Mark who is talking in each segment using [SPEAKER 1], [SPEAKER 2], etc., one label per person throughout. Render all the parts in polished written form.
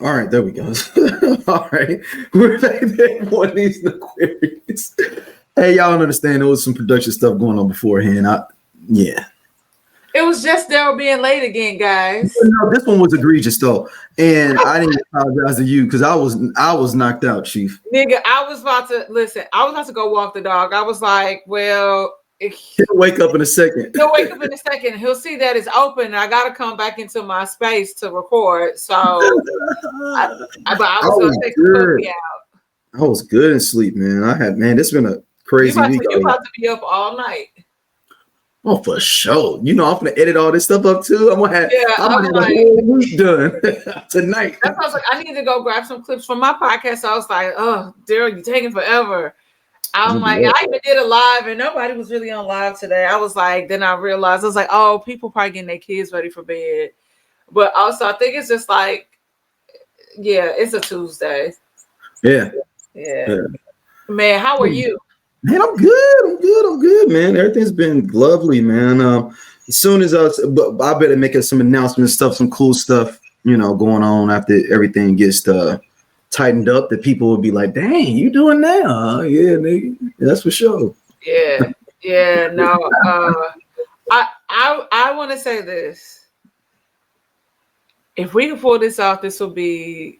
[SPEAKER 1] All right, there we go. All right, we're back there for these Aquarius. Hey, y'all don't understand. There was some production stuff going on beforehand. Yeah.
[SPEAKER 2] It was just Daryl being late again, guys.
[SPEAKER 1] No, this one was egregious though, and I didn't apologize to you because I was knocked out, Chief.
[SPEAKER 2] Nigga, I was about to go walk the dog. I was like, well,
[SPEAKER 1] he'll wake up in a second.
[SPEAKER 2] He'll wake up in a second. He'll see that it's open. And I got to come back into my space to record. So I was going to take the puppy out.
[SPEAKER 1] I was good in sleep, man. This has been a crazy week.
[SPEAKER 2] You about to be up all night.
[SPEAKER 1] Oh, for sure. You know, I'm gonna edit all this stuff up too. I'm gonna have the whole week done tonight.
[SPEAKER 2] That's why I was like, I need to go grab some clips from my podcast. So I was like, oh, Daryl, you're taking forever. I'm like, I even did a live and nobody was really on live today. I was like, then I realized I was like, oh, people probably getting their kids ready for bed. But also, I think it's just like, yeah, it's a Tuesday.
[SPEAKER 1] Yeah.
[SPEAKER 2] Man, how are you?
[SPEAKER 1] Man, I'm good, man. Everything's been lovely, man. As soon as I better make some announcements and stuff, some cool stuff, going on after everything gets tightened up, that people will be like, dang, you doing that? Yeah, nigga. That's for sure.
[SPEAKER 2] Yeah. No, I want to say this. If we can pull this off, this will be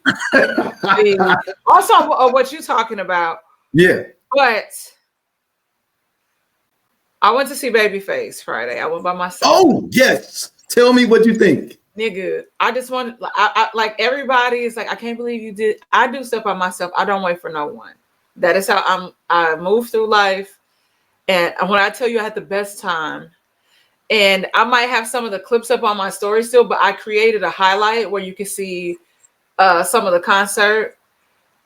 [SPEAKER 2] also what you're talking about.
[SPEAKER 1] Yeah.
[SPEAKER 2] But I went to see Babyface Friday. I went by myself.
[SPEAKER 1] Oh, yes. Tell me what you think.
[SPEAKER 2] Nigga, I just wanted, I like everybody is like, I can't believe you did. I do stuff by myself. I don't wait for no one. That is how I move through life. And when I tell you I had the best time, and I might have some of the clips up on my story still, but I created a highlight where you can see some of the concert.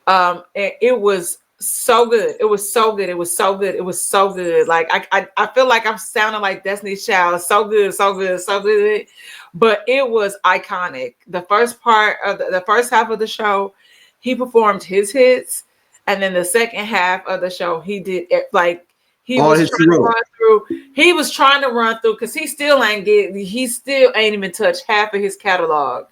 [SPEAKER 2] And it was so good. It was so good. It was so good. It was so good. Like I feel like I'm sounding like Destiny's Child. So good, so good, so good. But it was iconic. The first part of the first half of the show, he performed his hits, and then the second half of the show, he did it like he was trying to run through. He was trying to run through because he still ain't even touched half of his catalog.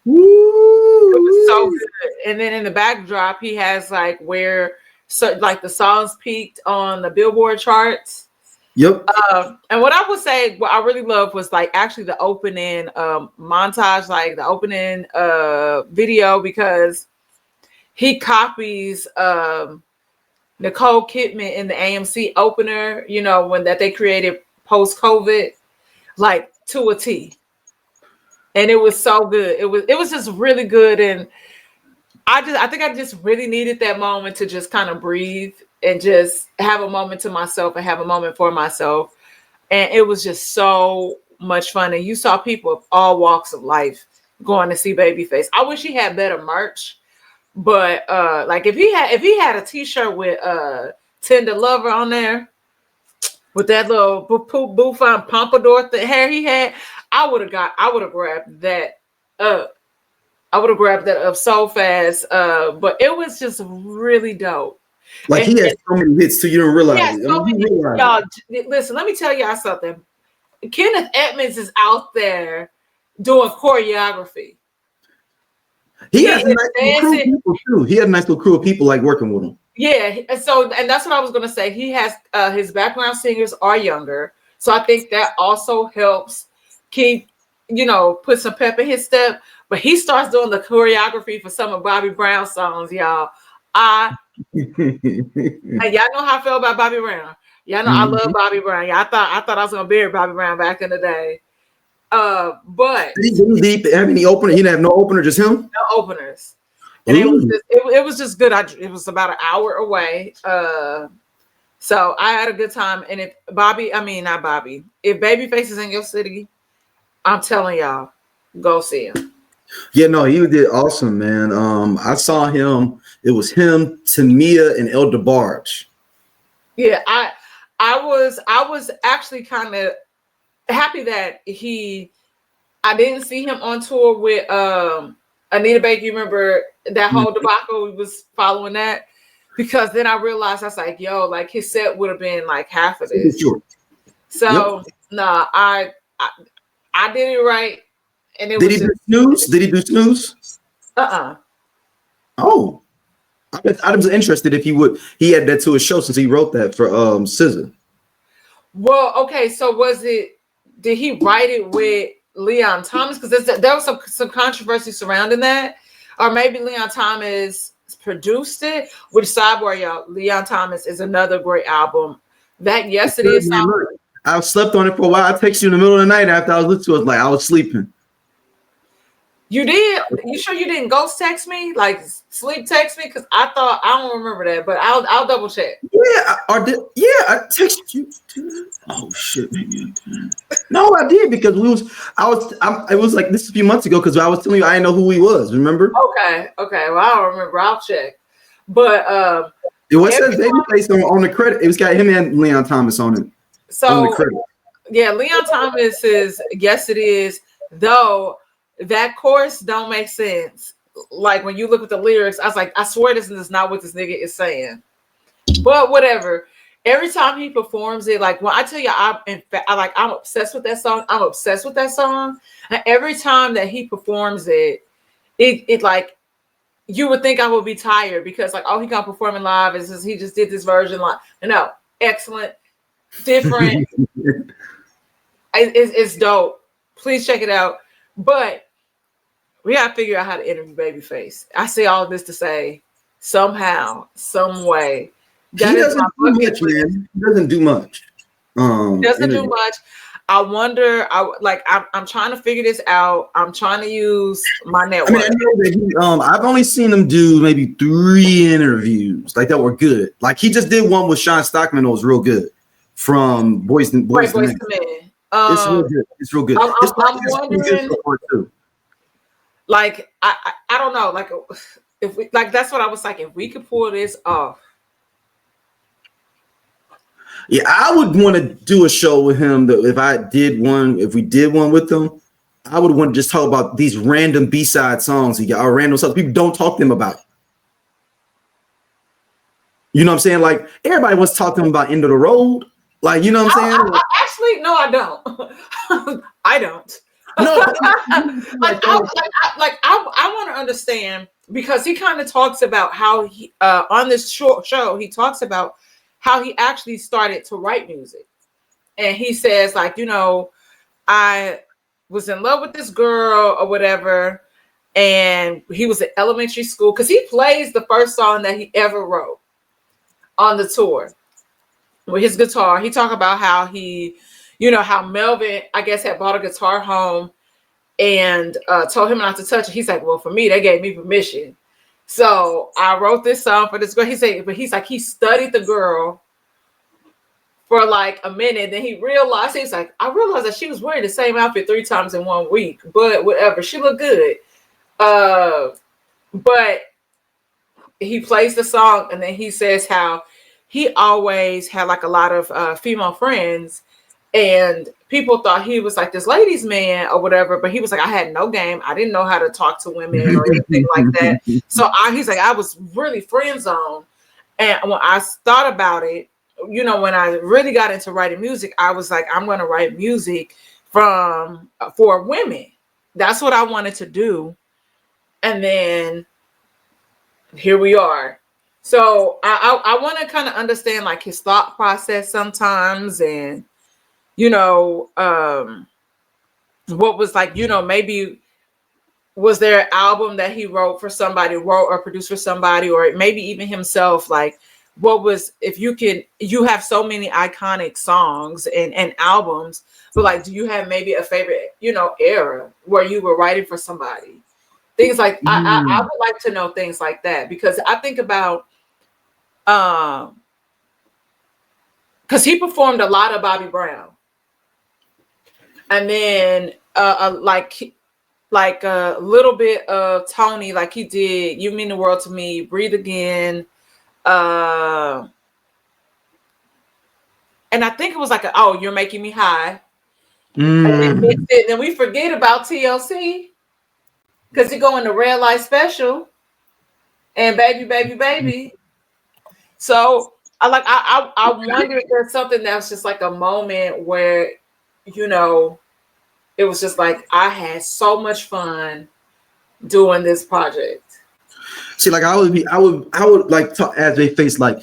[SPEAKER 2] Woo! It was so good. And then in the backdrop, he has like the songs peaked on the Billboard charts.
[SPEAKER 1] Yep.
[SPEAKER 2] And what I would say, what I really loved was like actually the opening montage, like the opening video, because he copies Nicole Kidman in the AMC opener, when that they created post-COVID, like to a T. And it was so good. It was just really good. And I think I just really needed that moment to just kind of breathe and just have a moment to myself and have a moment for myself. And it was just so much fun. And you saw people of all walks of life going to see Babyface. I wish he had better merch, but like if he had a t-shirt with Tender Lover on there with that little bouffant pompadour hair he had, I would have grabbed that up. I would have grabbed that up so fast. But it was just really dope.
[SPEAKER 1] Like he had so many hits too, you don't realize it.
[SPEAKER 2] So y'all, listen, let me tell y'all something. Kenneth Edmonds is out there doing choreography.
[SPEAKER 1] He has a nice little crew of people too. He had a nice little crew of people like working with him.
[SPEAKER 2] Yeah, and that's what I was gonna say. He has his background singers are younger, so I think that also helps keep put some pep in his step. But he starts doing the choreography for some of Bobby Brown's songs, y'all. And y'all know how I feel about Bobby Brown. Y'all know I love Bobby Brown. Yeah, I thought I was gonna bury Bobby Brown back in the day. But
[SPEAKER 1] did he have any opener? He didn't have no opener, just him?
[SPEAKER 2] No openers. And it was just good. It was about an hour away. So I had a good time. And if Babyface is in your city, I'm telling y'all, go see him.
[SPEAKER 1] Yeah, no, he did awesome, man. I saw him. It was him, Tamia, and El DeBarge.
[SPEAKER 2] Yeah, I was actually kind of happy that I didn't see him on tour with Anita Baker. You remember that whole debacle? We was following that, because then I realized I was like, yo, like his set would have been like half of this.
[SPEAKER 1] Sure.
[SPEAKER 2] So I did it right. And
[SPEAKER 1] did he do snooze? Oh, I was interested if he had that to his show since he wrote that for SZA.
[SPEAKER 2] Well, okay, so did he write it with Leon Thomas? Because there was some controversy surrounding that. Or maybe Leon Thomas produced it. Which sidebar, y'all, Leon Thomas is another great album. That Yesterday song.
[SPEAKER 1] I slept on it for a while. I texted you in the middle of the night after I was listening to it. Like I was sleeping.
[SPEAKER 2] You did? You sure you didn't ghost text me? Like sleep text me? Because I don't remember that, but I'll double check.
[SPEAKER 1] Yeah, I texted you. Oh shit, maybe. No, I did because it was like this a few months ago because I was telling you I didn't know who he was. Remember?
[SPEAKER 2] Okay. Well, I don't remember. I'll check. But
[SPEAKER 1] it was says Babyface on the credit. It was got him and Leon Thomas on it.
[SPEAKER 2] So on the credit. Yeah, Leon Thomas is Yes It Is, though that chorus don't make sense. Like when you look at the lyrics, I was like, I swear this is not what this nigga is saying. But whatever. Every time he performs it, like when I tell you, I'm obsessed with that song. I'm obsessed with that song. And every time that he performs it like you would think I would be tired because like, oh, he got performing live. He just did this version live. No, excellent, different. It's dope. Please check it out. But we gotta figure out how to interview Babyface. I say all of this to say, somehow, some way.
[SPEAKER 1] He doesn't do much, man. He doesn't do much.
[SPEAKER 2] Doesn't do much. I wonder. I'm trying to figure this out. I'm trying to use my network.
[SPEAKER 1] I know that I've only seen him do maybe 3 interviews like that were good. Like he just did one with Sean Stockman that was real good from Boys to Men. It's real good. It's real good.
[SPEAKER 2] I'm wondering. Too. Like I don't know. Like if we like that's what I was like. If we could pull this off.
[SPEAKER 1] Yeah, I would want to do a show with him. That if we did one with him, I would want to just talk about these random B-side songs he got, or random songs people don't talk to him about. You know what I'm saying? Like everybody wants to talk to him about End of the Road. Like, you know what I'm saying?
[SPEAKER 2] Actually, no, I don't. I don't.
[SPEAKER 1] No.
[SPEAKER 2] I want to understand because he kind of talks about how he on this short show he talks about how he actually started to write music. And he says, like, you know, I was in love with this girl or whatever. And he was in elementary school because he plays the first song that he ever wrote on the tour with his guitar. He talked about how how Melvin, I guess, had bought a guitar home and told him not to touch it. He's like, well, for me, they gave me permission. So I wrote this song for this girl. He said, but he's like, he studied the girl for like a minute. Then he realized, he's like, I realized that she was wearing the same outfit 3 times in 1 week, but whatever, she looked good. But he plays the song and then he says how he always had like a lot of female friends and people thought he was like this ladies' man or whatever, but he was like, I had no game. I didn't know how to talk to women or anything like that. So he's like, I was really friend zoned. And when I thought about it, you know, when I really got into writing music, I was like, I'm going to write music for women. That's what I wanted to do. And then here we are. So I want to kind of understand like his thought process sometimes and, you know, what was like, you know, maybe was there an album that he wrote or produced for somebody, or maybe even himself, like what was, if you have so many iconic songs and albums, but like, do you have maybe a favorite, you know, era where you were writing for somebody? Things like, I would like to know things like that because I think about, because he performed a lot of Bobby Brown. And then like a little bit of Tony, like he did You Mean the World to Me, Breathe Again. And I think it was like, You're Making Me High. And then we forget about TLC because he go in the Red Light Special and Baby, Baby, Baby. So I wonder if there's something that's just like a moment where, you know, it was just like I had so much fun doing this project.
[SPEAKER 1] See, like I would like talk as they face like,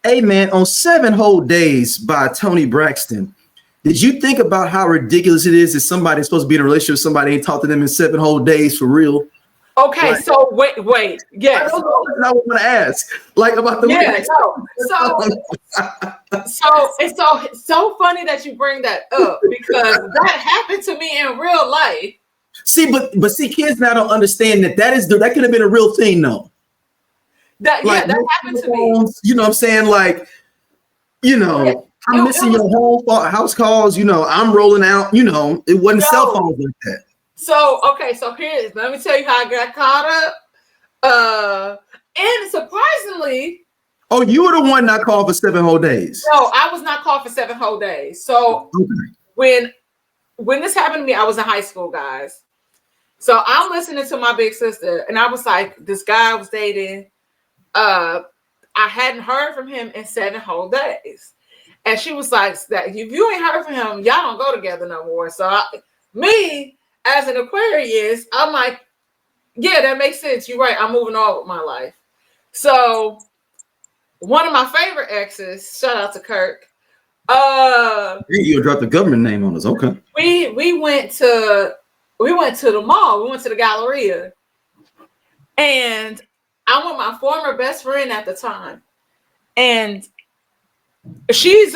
[SPEAKER 1] hey man, on 7 Whole Days by Tony Braxton. Did you think about how ridiculous it is that somebody's supposed to be in a relationship with somebody ain't talked to them in 7 whole days for real?
[SPEAKER 2] Okay,
[SPEAKER 1] like,
[SPEAKER 2] so wait, yes.
[SPEAKER 1] I was going to ask, like about the
[SPEAKER 2] So it's so funny that you bring that up because that happened to me in real life.
[SPEAKER 1] See, but see, kids now don't understand that that could have been a real thing, though.
[SPEAKER 2] That happened to me.
[SPEAKER 1] You know what I'm saying? Like, you know, I'm missing your whole house calls. You know, I'm rolling out. You know, it wasn't cell phones like that.
[SPEAKER 2] So let me tell you how I got caught up. And surprisingly,
[SPEAKER 1] oh, you were the one not called for 7 whole days.
[SPEAKER 2] No, I was not called for 7 whole days. So when this happened to me, I was in high school, guys. So I'm listening to my big sister, and I was like, this guy I was dating. I hadn't heard from him in 7 whole days. And she was like, that if you ain't heard from him, y'all don't go together no more. So me, as an Aquarius, I'm like, yeah, that makes sense. You're right. I'm moving on with my life. So one of my favorite exes, shout out to Kirk.
[SPEAKER 1] You dropped the government name on us. Okay.
[SPEAKER 2] We went to the mall. We went to the Galleria. And I'm with my former best friend at the time. And she's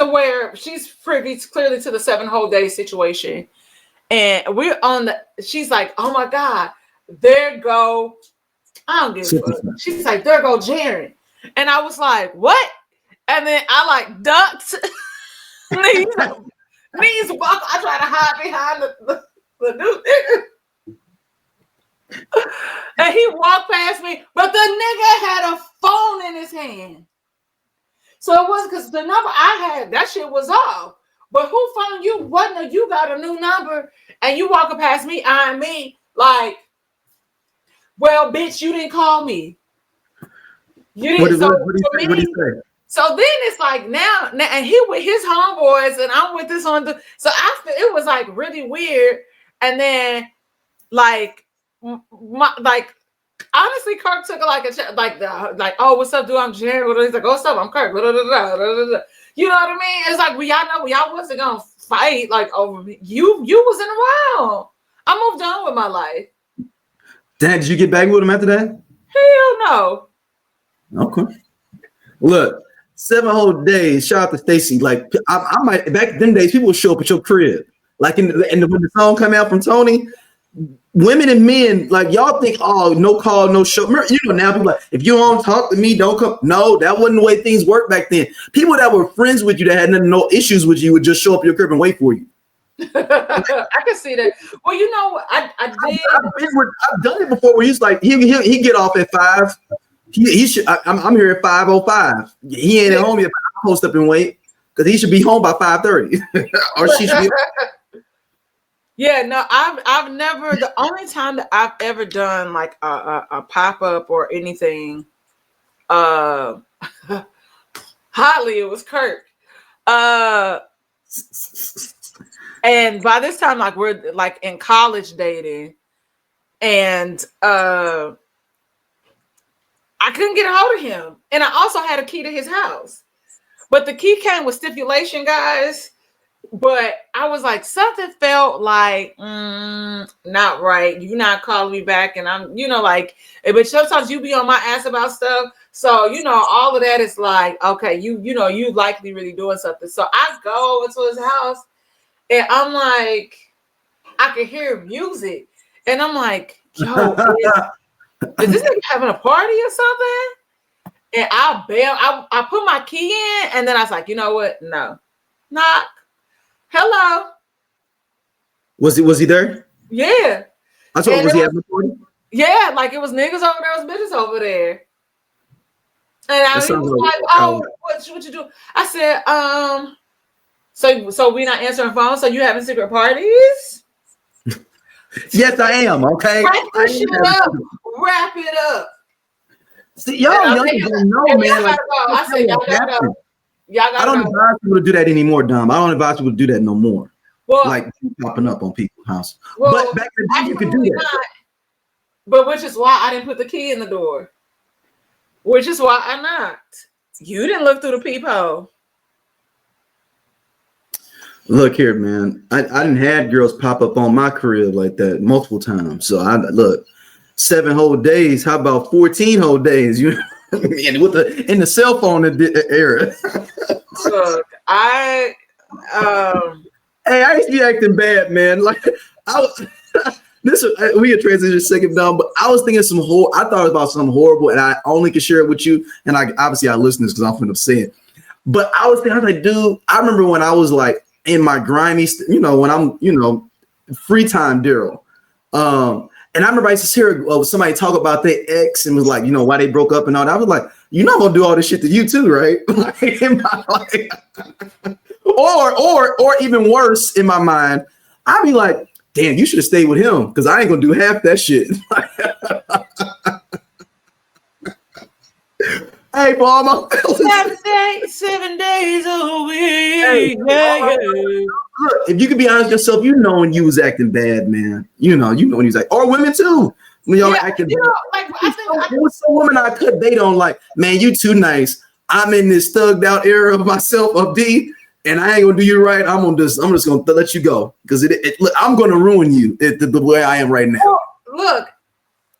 [SPEAKER 2] privy clearly to the 7 whole day situation. And she's like, oh my God, there go, I don't give a fuck. She's like, there go Jaren. And I was like, what? And then I like ducked. Knees walk. I try to hide behind the new nigga. And he walked past me, but the nigga had a phone in his hand. So it wasn't because the number I had, that shit was off. But who phoned you? What? You got a new number and you walking past me, eyeing me like, well, bitch, you didn't call me. You didn't. What did he say? So then it's like now, and he with his homeboys, and I'm with this on the. So after it was like really weird, and then like honestly, Kirk took it like oh, what's up, dude? I'm Jared. He's like, oh, what's up? I'm Kirk. You know what I mean? It's like y'all know y'all wasn't gonna fight like over me. You wasn't around. I moved on with my life.
[SPEAKER 1] Dad, did you get back with him after that?
[SPEAKER 2] Hell no.
[SPEAKER 1] Okay. Look, 7 whole days. Shout out to Stacy. Like I might back in them days, people would show up at your crib. Like when the song came out from Tony, women and men, like y'all think, oh, no call, no show. You know, now people like, if you don't talk to me, don't come. No, that wasn't the way things worked back then. People that were friends with you that had no issues with you would just show up at your crib and wait for you.
[SPEAKER 2] I can see that. Well, you know what? I did.
[SPEAKER 1] I've done it before where he's like, he get off at 5. He should. I'm here at 5:05. He ain't at home yet. I post up and wait because he should be home by 5:30, or she should be.
[SPEAKER 2] Yeah, no, I've never. The only time that I've ever done like a pop up or anything, hotly it was Kirk. And by this time, like we're like in college dating, and I couldn't get a hold of him. And I also had a key to his house. But the key came with stipulation, guys. But I was like, something felt like, not right. You're not calling me back. And I'm, like, but sometimes you be on my ass about stuff. So, all of that is like, okay, you likely really doing something. So I go over to his house and I'm like, I can hear music. And I'm like, yo, is this nigga having a party or something? And I put my key in, and then I was like, you know what? No. Knock. Hello.
[SPEAKER 1] Was he there?
[SPEAKER 2] Yeah.
[SPEAKER 1] I told him, was he having a party?
[SPEAKER 2] Yeah, like it was niggas over there, it was bitches over there. And I was like, oh, what you do? I said, so we not answering phones, so you having secret parties?
[SPEAKER 1] Yes, I am. Okay.
[SPEAKER 2] Wrap it up.
[SPEAKER 1] See, y'all don't know, man. Like,
[SPEAKER 2] I said, y'all gotta go.
[SPEAKER 1] I don't advise people to do that anymore, Dom. I don't advise people to do that no more. Well, like popping up on people's house. Well, but back in the day, you could do that.
[SPEAKER 2] But which is why I didn't put the key in the door. Which is why I knocked. You didn't look through the peephole.
[SPEAKER 1] Look here, man. I didn't had girls pop up on my crib like that multiple times. So I look, 7 whole days. How about 14 whole days? You and with the cell phone era.
[SPEAKER 2] Look,
[SPEAKER 1] Hey, I used to be acting bad, man. Like we can transition a second down, but I was thinking I thought about something horrible, and I only can share it with you. And obviously I listen to this because I'm going to say it. But I was like, dude, I remember when I was like in my grimy, when I'm, free time Daryl. And I remember I used to hear somebody talk about their ex and was like, why they broke up and all that. I was like, you're not gonna do all this shit to you too, right? Or even worse in my mind, I'd be like, damn, you should have stayed with him because I ain't gonna do half that shit. Hey, Mama.
[SPEAKER 2] 7 days a week.
[SPEAKER 1] Look, if you can be honest with yourself, when you was acting bad, man. You know when you was like, or women too. When y'all acting bad. There was some women I could date on, like, man, you too nice. I'm in this thugged out era of myself, of D, and I ain't gonna do you right. I'm just gonna let you go because look, I'm gonna ruin you the way I am right now.
[SPEAKER 2] Well, look.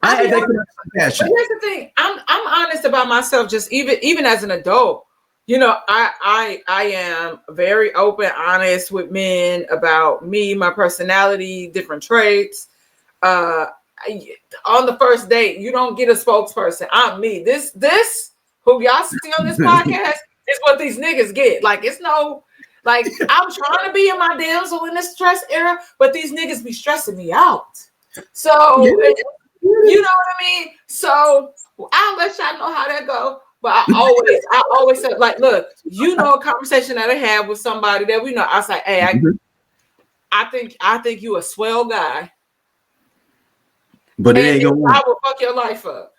[SPEAKER 1] I had that
[SPEAKER 2] compassion. But here's the thing: I'm honest about myself. Just even as an adult, I am very open, honest with men about me, my personality, different traits. On the first date, you don't get a spokesperson. I'm me. This who y'all see on this podcast is what these niggas get. Like it's no. Like I'm trying to be in my damsel in this stress era, but these niggas be stressing me out. So. You know what I mean? So I'll let y'all know how that go. But I always said, like, look, a conversation that I had with somebody that we know. I was like, hey, I think you a swell guy.
[SPEAKER 1] But it ain't gonna work.
[SPEAKER 2] I will fuck your life up.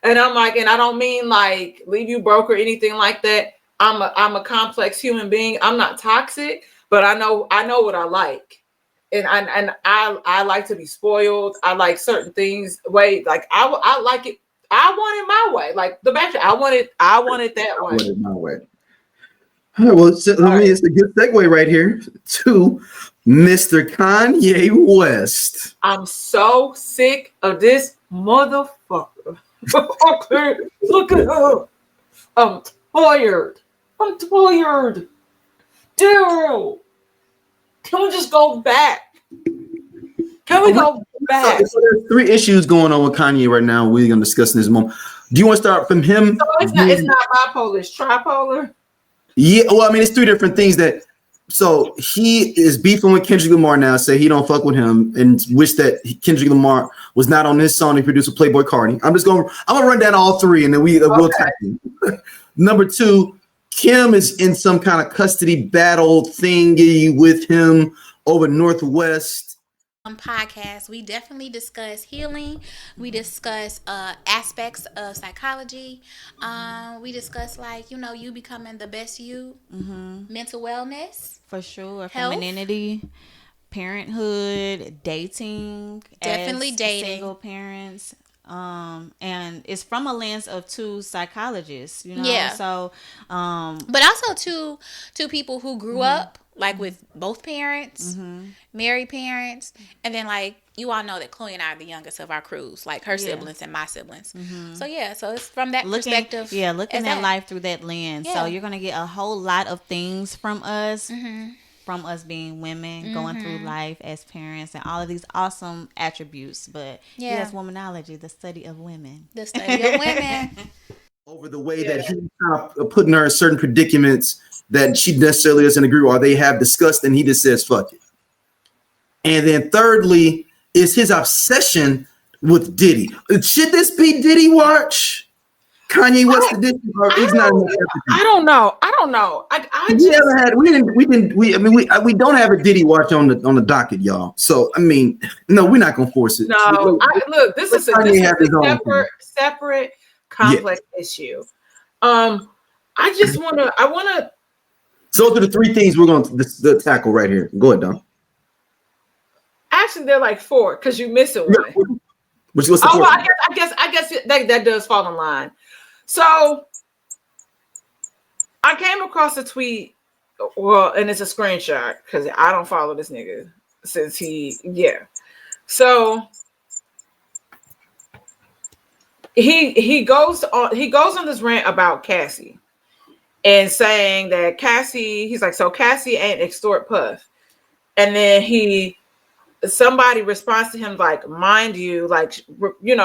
[SPEAKER 2] And I'm like, and I don't mean like leave you broke or anything like that. I'm a complex human being. I'm not toxic, but I know what I like. And I like to be spoiled. I like certain things. Like I like it. I want it my way. Like the Bachelor. I want it that way. I want it my way.
[SPEAKER 1] All right. Well, it's a good segue right here to Mr. Kanye West.
[SPEAKER 2] I'm so sick of this motherfucker. Okay, look at her. I'm tired. Daryl. Can we just go back? Can we go back?
[SPEAKER 1] So there's 3 issues going on with Kanye right now. We're gonna discuss in this moment. Do you want to start from him?
[SPEAKER 2] So it's not bipolar, it's tripolar.
[SPEAKER 1] Yeah, well, I mean, it's 3 different things that. So he is beefing with Kendrick Lamar now. Say he don't fuck with him and wish that Kendrick Lamar was not on his song he produced with Playboy Cardi. I'm gonna run down all 3 and then we'll tackle him. Number 2. Kim is in some kind of custody battle thingy with him over Northwest.
[SPEAKER 3] Podcast, we definitely discuss healing. We discuss aspects of psychology. We discuss you becoming the best you, mental wellness,
[SPEAKER 4] for sure,
[SPEAKER 3] health.
[SPEAKER 4] Femininity, parenthood, dating,
[SPEAKER 3] definitely dating,
[SPEAKER 4] single parents. And it's from a lens of 2 psychologists,
[SPEAKER 3] Yeah.
[SPEAKER 4] So,
[SPEAKER 3] but also two people who grew up like with both parents, married parents, and then you all know that Chloe and I are the youngest of our crews, like her siblings and my siblings. So so it's from that perspective.
[SPEAKER 4] Yeah, looking at life through that lens. Yeah. So you're gonna get a whole lot of things from us. From us being women, going through life as parents, and all of these awesome attributes. But yes, womanology, the study of women.
[SPEAKER 3] The study of women.
[SPEAKER 1] Over the way that he's kind of putting her in certain predicaments that she necessarily doesn't agree with, or they have discussed, and he just says, fuck it. And then thirdly is his obsession with Diddy. Should this be Diddy watch? Kanye West edition, or he's not.
[SPEAKER 2] I don't know.
[SPEAKER 1] We don't have a Diddy watch on the docket, y'all. So I mean, no, we're not gonna force it.
[SPEAKER 2] No, look, this is a separate complex issue. I want to.
[SPEAKER 1] So those are the 3 things we're going to tackle right here. Go ahead, Don.
[SPEAKER 2] Actually, they're like 4 because you're missing one.
[SPEAKER 1] What's the
[SPEAKER 2] well, I guess that does fall in line. So I came across a tweet, well, and it's a screenshot because I don't follow this nigga since So he goes on this rant about Cassie and saying that he's like, so Cassie ain't extort Puff, and then somebody responds to him like, mind you, like,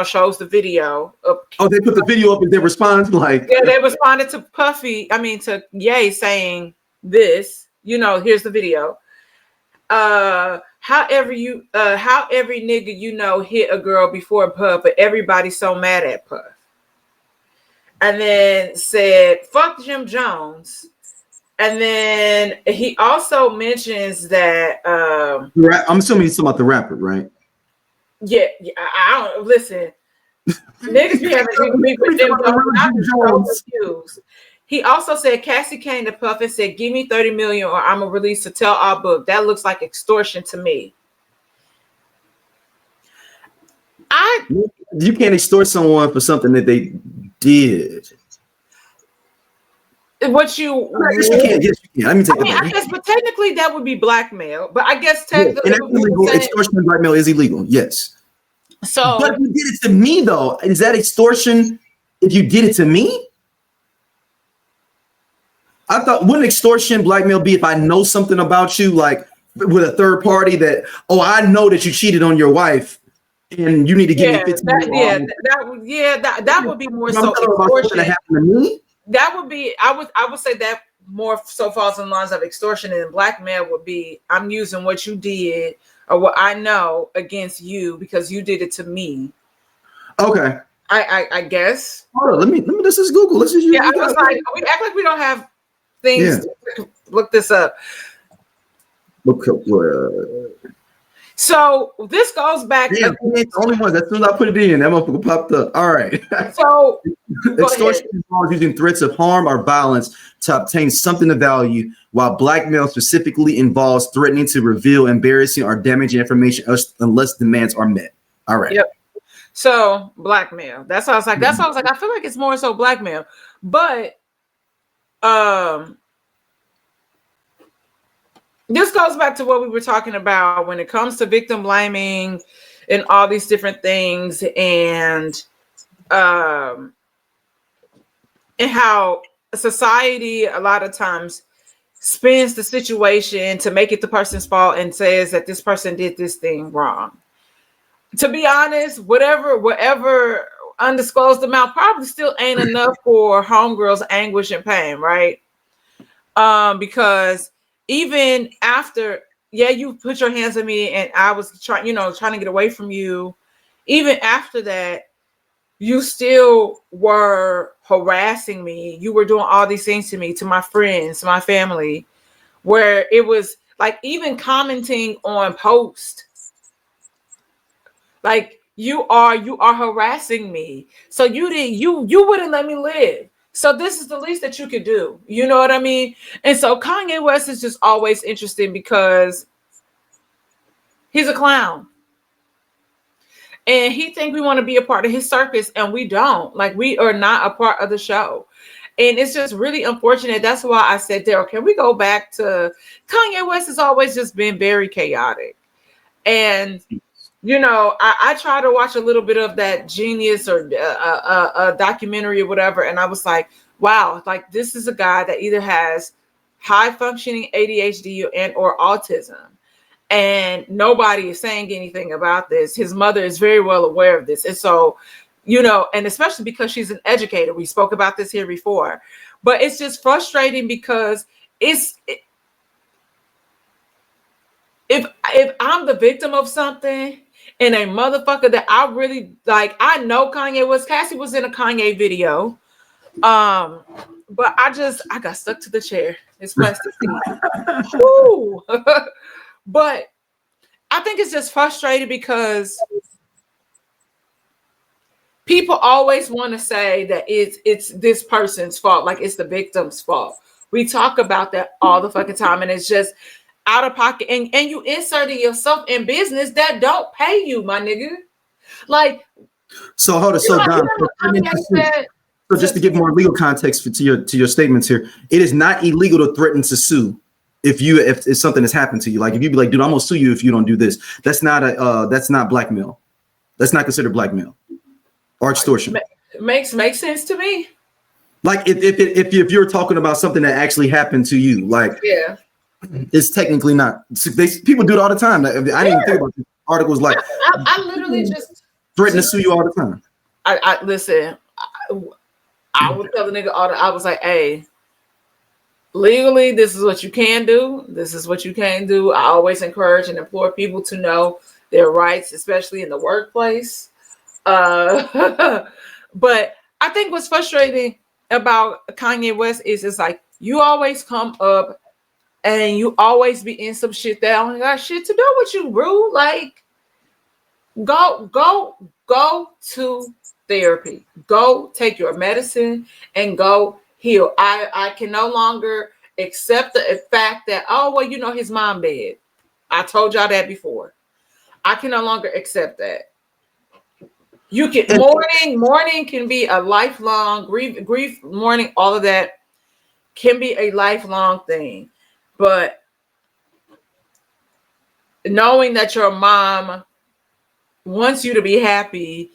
[SPEAKER 2] shows the video of,
[SPEAKER 1] they put the video up and they respond like,
[SPEAKER 2] they responded to to Ye saying this, here's the video. How every nigga hit a girl before Puff, but everybody's so mad at Puff. And then said, fuck Jim Jones. And then he also mentions that
[SPEAKER 1] I'm assuming he's talking about the rapper, right?
[SPEAKER 2] Yeah, I don't listen. Niggas be having beef with Jim Jones. I'm so confused. He also said Cassie came to Puff and said, give me 30 million or I'm gonna release a tell-all book. That looks like extortion to me.
[SPEAKER 1] You can't extort someone for something that they did.
[SPEAKER 2] What you
[SPEAKER 1] can't. Yes, you can. Let me take
[SPEAKER 2] I guess, but technically that would be blackmail. But I guess technically
[SPEAKER 1] extortion and blackmail is illegal. Yes.
[SPEAKER 2] So,
[SPEAKER 1] but if you did it to me, though, is that extortion? If you did it to me, I thought, wouldn't extortion, blackmail be if I know something about you, like with a third party that, I know that you cheated on your wife and you need to give me 15 million.
[SPEAKER 2] That would be more so extortion. That happened to me. That would be, I would say that more so falls in lines of extortion, and blackmail would be, I'm using what you did or what I know against you because you did it to me.
[SPEAKER 1] Okay.
[SPEAKER 2] I guess.
[SPEAKER 1] Hold on, let me let's just Google. Let's just
[SPEAKER 2] I was like, we act like we don't have things to look this up. So this goes back.
[SPEAKER 1] Yeah, the only one. As soon as I put it in, that motherfucker popped up. All right.
[SPEAKER 2] So
[SPEAKER 1] extortion involves using threats of harm or violence to obtain something of value, while blackmail specifically involves threatening to reveal embarrassing or damaging information unless demands are met. All right.
[SPEAKER 2] Yep. So blackmail. That's how I was like. I feel like it's more so blackmail, but this goes back to what we were talking about when it comes to victim blaming and all these different things, and how society a lot of times spins the situation to make it the person's fault and says that this person did this thing wrong. To be honest, whatever undisclosed amount probably still ain't enough for homegirl's anguish and pain, right? Because even after, you put your hands on me and I was trying to get away from you. Even after that, you still were harassing me. You were doing all these things to me, to my friends, to my family, where it was like even commenting on posts. Like you are harassing me. So you wouldn't let me live. So this is the least that you could do. You know what I mean? And so Kanye West is just always interesting because he's a clown. And he thinks we want to be a part of his circus, and we don't. Like, we are not a part of the show. And it's just really unfortunate. That's why I said, Daryl, can we go back to Kanye West has always just been very chaotic. And I try to watch a little bit of that Genius or a documentary or whatever, and I was like, wow, like this is a guy that either has high functioning ADHD and or autism, and nobody is saying anything about this. His mother is very well aware of this, and so and especially because she's an educator. We spoke about this here before, but it's just frustrating because if I'm the victim of something and a motherfucker that I really like, I know Kanye was, Cassie was in a Kanye video. But I got stuck to the chair. It's plastic. But I think it's just frustrating because people always want to say that it's this person's fault, like it's the victim's fault. We talk about that all the fucking time, and it's just out of pocket, and you inserting yourself in business that don't pay you, my nigga. Like,
[SPEAKER 1] so hold on. So Dom, so just to give more legal context to your statements here, it is not illegal to threaten to sue if something has happened to you. Like if you be like, dude, I'm gonna sue you if you don't do this. That's not blackmail. That's not considered blackmail or extortion.
[SPEAKER 2] Makes sense to me.
[SPEAKER 1] Like if you're talking about something that actually happened to you, like it's technically not. People do it all the time. I didn't even think about this. Articles like
[SPEAKER 2] I literally just
[SPEAKER 1] threaten to sue you all the time.
[SPEAKER 2] I listen. I would tell the nigga I was like, hey, legally, this is what you can do. This is what you can't do. I always encourage and implore people to know their rights, especially in the workplace. But I think what's frustrating about Kanye West is it's like you always come up and you always be in some shit that only got shit to do with you, bro. Like, go to therapy. Go take your medicine and go heal. I can no longer accept the fact that, oh, well, you know, his mom dead. I told y'all that before. I can no longer accept that. You can mourning can be a lifelong grief, mourning, all of that can be a lifelong thing. But knowing that your mom wants you to be happy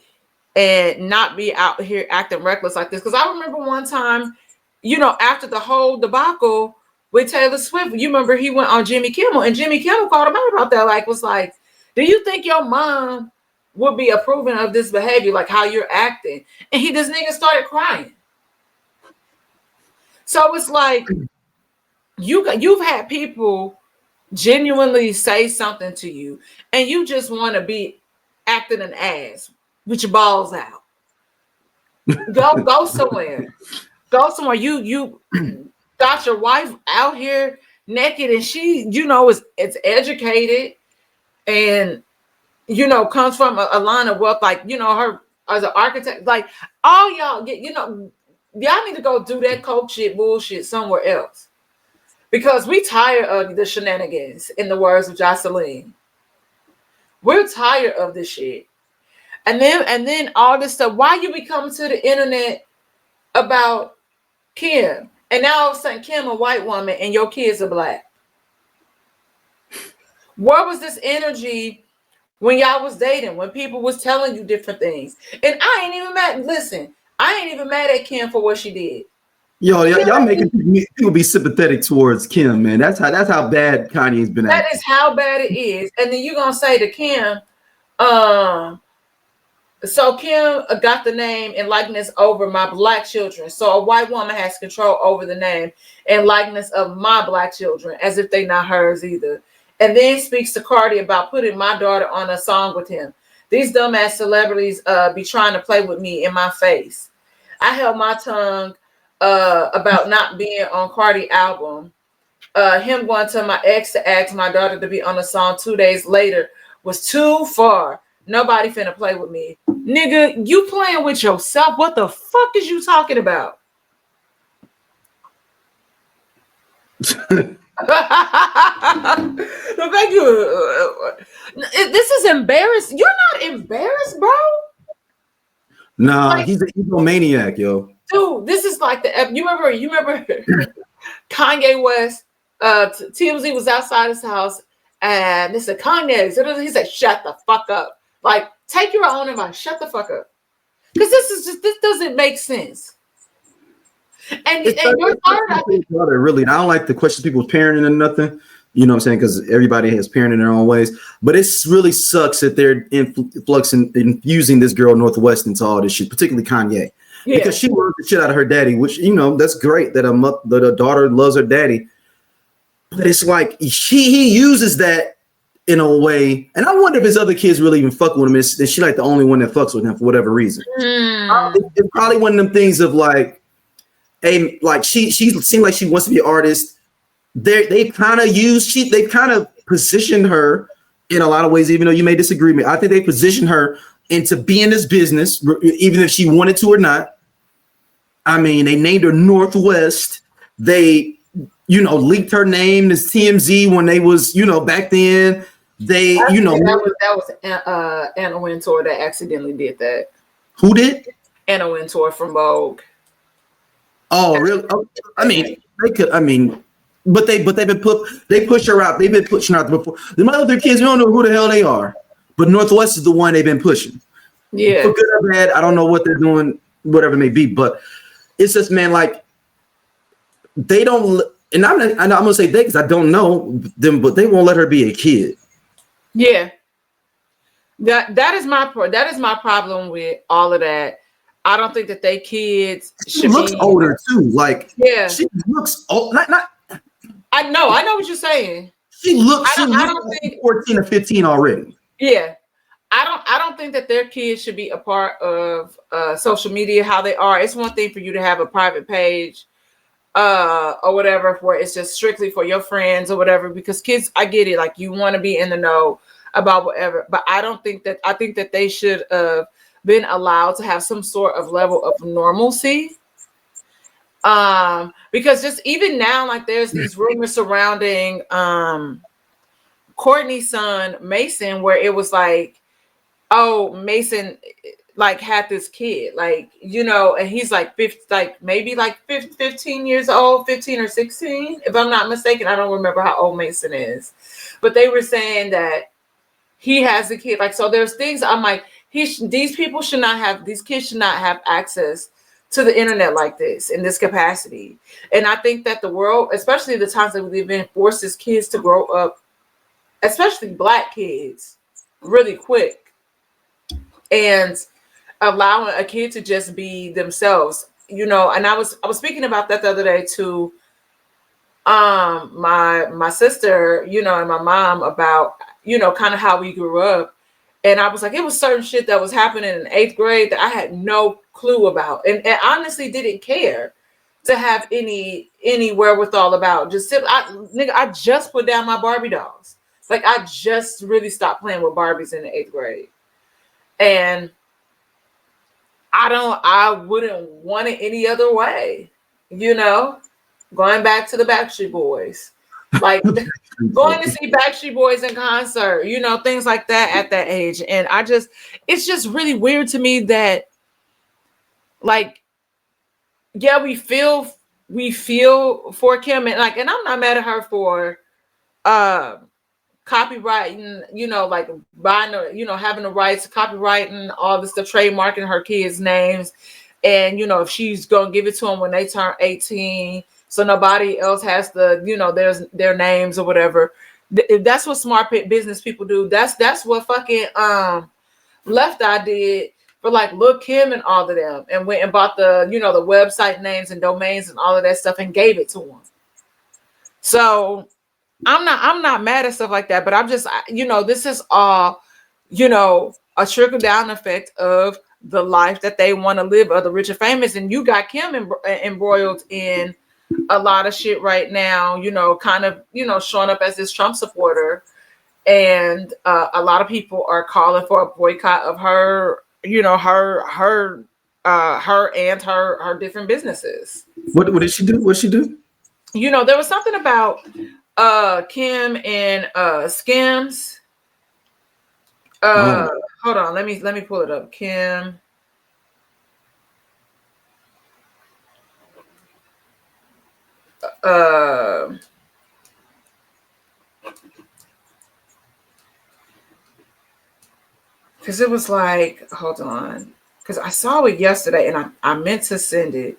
[SPEAKER 2] and not be out here acting reckless like this. Because I remember one time, you know, after the whole debacle with Taylor Swift, you remember he went on Jimmy Kimmel, and Jimmy Kimmel called him out about that. Like, was like, do you think your mom would be approving of this behavior, like how you're acting? And this nigga started crying. So it's like you've had people genuinely say something to you, and you just want to be acting an ass with your balls out. Go somewhere. Go somewhere. You got your wife out here naked, and she, you know, is educated and, you know, comes from a line of wealth, like, you know, her as an architect. Like, all y'all, you know, y'all need to go do that coke shit bullshit somewhere else, because we tired of the shenanigans, in the words of Jocelyn. We're tired of this shit. And then all this stuff. Why you be coming to the internet about Kim, and now all of a sudden Kim a white woman and your kids are black? Where was this energy when y'all was dating, when people was telling you different things? And I ain't even mad. Listen, I ain't even mad at Kim for what she did.
[SPEAKER 1] Yo, y'all making people be sympathetic towards Kim, man. That's how bad Kanye's been.
[SPEAKER 2] That is how bad it is. And then you gonna say to Kim, so Kim got the name and likeness over my black children. So a white woman has control over the name and likeness of my black children, as if they not hers either. And then speaks to Cardi about putting my daughter on a song with him. These dumbass celebrities be trying to play with me in my face. I held my tongue about not being on Cardi album. Him going to my ex to ask my daughter to be on the song 2 days later was too far. Nobody finna play with me. Nigga, you playing with yourself. What the fuck is you talking about? The fact this is embarrassing. You're not embarrassed, bro.
[SPEAKER 1] Nah, like, he's an egomaniac, yo.
[SPEAKER 2] Dude, this is like you remember Kanye West, TMZ was outside his house, and they said, Kanye, he said, shut the fuck up. Like, take your own advice. Shut the fuck up. Because this doesn't make sense. And you're
[SPEAKER 1] really, and I don't like to question people's parenting and nothing. You know what I'm saying? Because everybody has parenting in their own ways. But it really sucks that they're infusing this girl Northwest into all this shit, particularly Kanye. Yeah. Because she loves the shit out of her daddy, which, you know, that's great that a daughter loves her daddy. But it's like he uses that in a way, and I wonder if his other kids really even fuck with him. Is she like the only one that fucks with him for whatever reason? It's probably one of them things of like, she seemed like she wants to be an artist. They kind of positioned her in a lot of ways, even though you may disagree with me. I think they positioned her into being this business, even if she wanted to or not. I mean, they named her Northwest. They, you know, leaked her name as TMZ when they was, you know, back then. they,
[SPEAKER 2] I
[SPEAKER 1] you know,
[SPEAKER 2] think that was Anna Wintour that accidentally did that.
[SPEAKER 1] who did?
[SPEAKER 2] Anna Wintour from Vogue.
[SPEAKER 1] Oh, really? Oh, I mean, they could. I mean, but they've been they push her out. They've been pushing her out before. The other kids, we don't know who the hell they are. But Northwest is the one they've been pushing.
[SPEAKER 2] Yeah.
[SPEAKER 1] For good or bad, I don't know what they're doing, whatever it may be. But it's just, man, like they don't. And I'm gonna say they because I don't know them, but they won't let her be a kid.
[SPEAKER 2] Yeah. That is my problem with all of that. I don't think that they kids
[SPEAKER 1] She looks older too. Like,
[SPEAKER 2] yeah,
[SPEAKER 1] she looks old. Not.
[SPEAKER 2] I know what you're saying.
[SPEAKER 1] She looks.
[SPEAKER 2] I don't
[SPEAKER 1] like
[SPEAKER 2] think
[SPEAKER 1] 14 or 15 already.
[SPEAKER 2] Yeah, I don't think that their kids should be a part of social media. How they are. It's one thing for you to have a private page, or whatever, where it's just strictly for your friends or whatever. Because kids, I get it. Like you want to be in the know about whatever, but I think that they should have been allowed to have some sort of level of normalcy. Because just even now, like there's these rumors surrounding Courtney's son Mason, where it was like, oh, Mason like had this kid, like, you know, and he's like 50, like maybe like 15 years old, 15 or 16, if I'm not mistaken. I don't remember how old Mason is, but they were saying that he has a kid. Like, so there's things I'm like, these kids should not have access to the internet like this in this capacity. And I think that the world, especially the times that we live in, forces kids to grow up, especially Black kids, really quick, and allowing a kid to just be themselves, you know. And I was speaking about that the other day to my sister, you know, and my mom about, you know, kind of how we grew up. And I was like, it was certain shit that was happening in 8th grade that I had no clue about, and honestly didn't care to have any wherewithal about. I just put down my Barbie dolls. Like, I just really stopped playing with Barbies in the 8th grade. And I wouldn't want it any other way, you know, going back to the Backstreet Boys, like going to see Backstreet Boys in concert, you know, things like that at that age. And it's just really weird to me that, like, yeah, we feel for Kim, and like, and I'm not mad at her for copywriting, you know, like buying, you know, having the rights, copywriting all this stuff, trademarking her kids' names. And, you know, if she's going to give it to them when they turn 18, so nobody else has the, you know, their names or whatever. If that's what smart business people do, that's what fucking Left Eye did for like Lil' Kim and all of them, and went and bought the, you know, the website names and domains and all of that stuff and gave it to them. So I'm not mad at stuff like that, but I'm just, you know, this is all, you know, a trickle down effect of the life that they want to live, of the rich and famous. And you got Kim embroiled in a lot of shit right now, you know, kind of, you know, showing up as this Trump supporter. And a lot of people are calling for a boycott of her, you know, her and her different businesses.
[SPEAKER 1] What did she do? What'd she do?
[SPEAKER 2] You know, there was something about Kim and Skims. Hold on, let me pull it up. Kim. Because it was like, hold on, because I saw it yesterday and I meant to send it.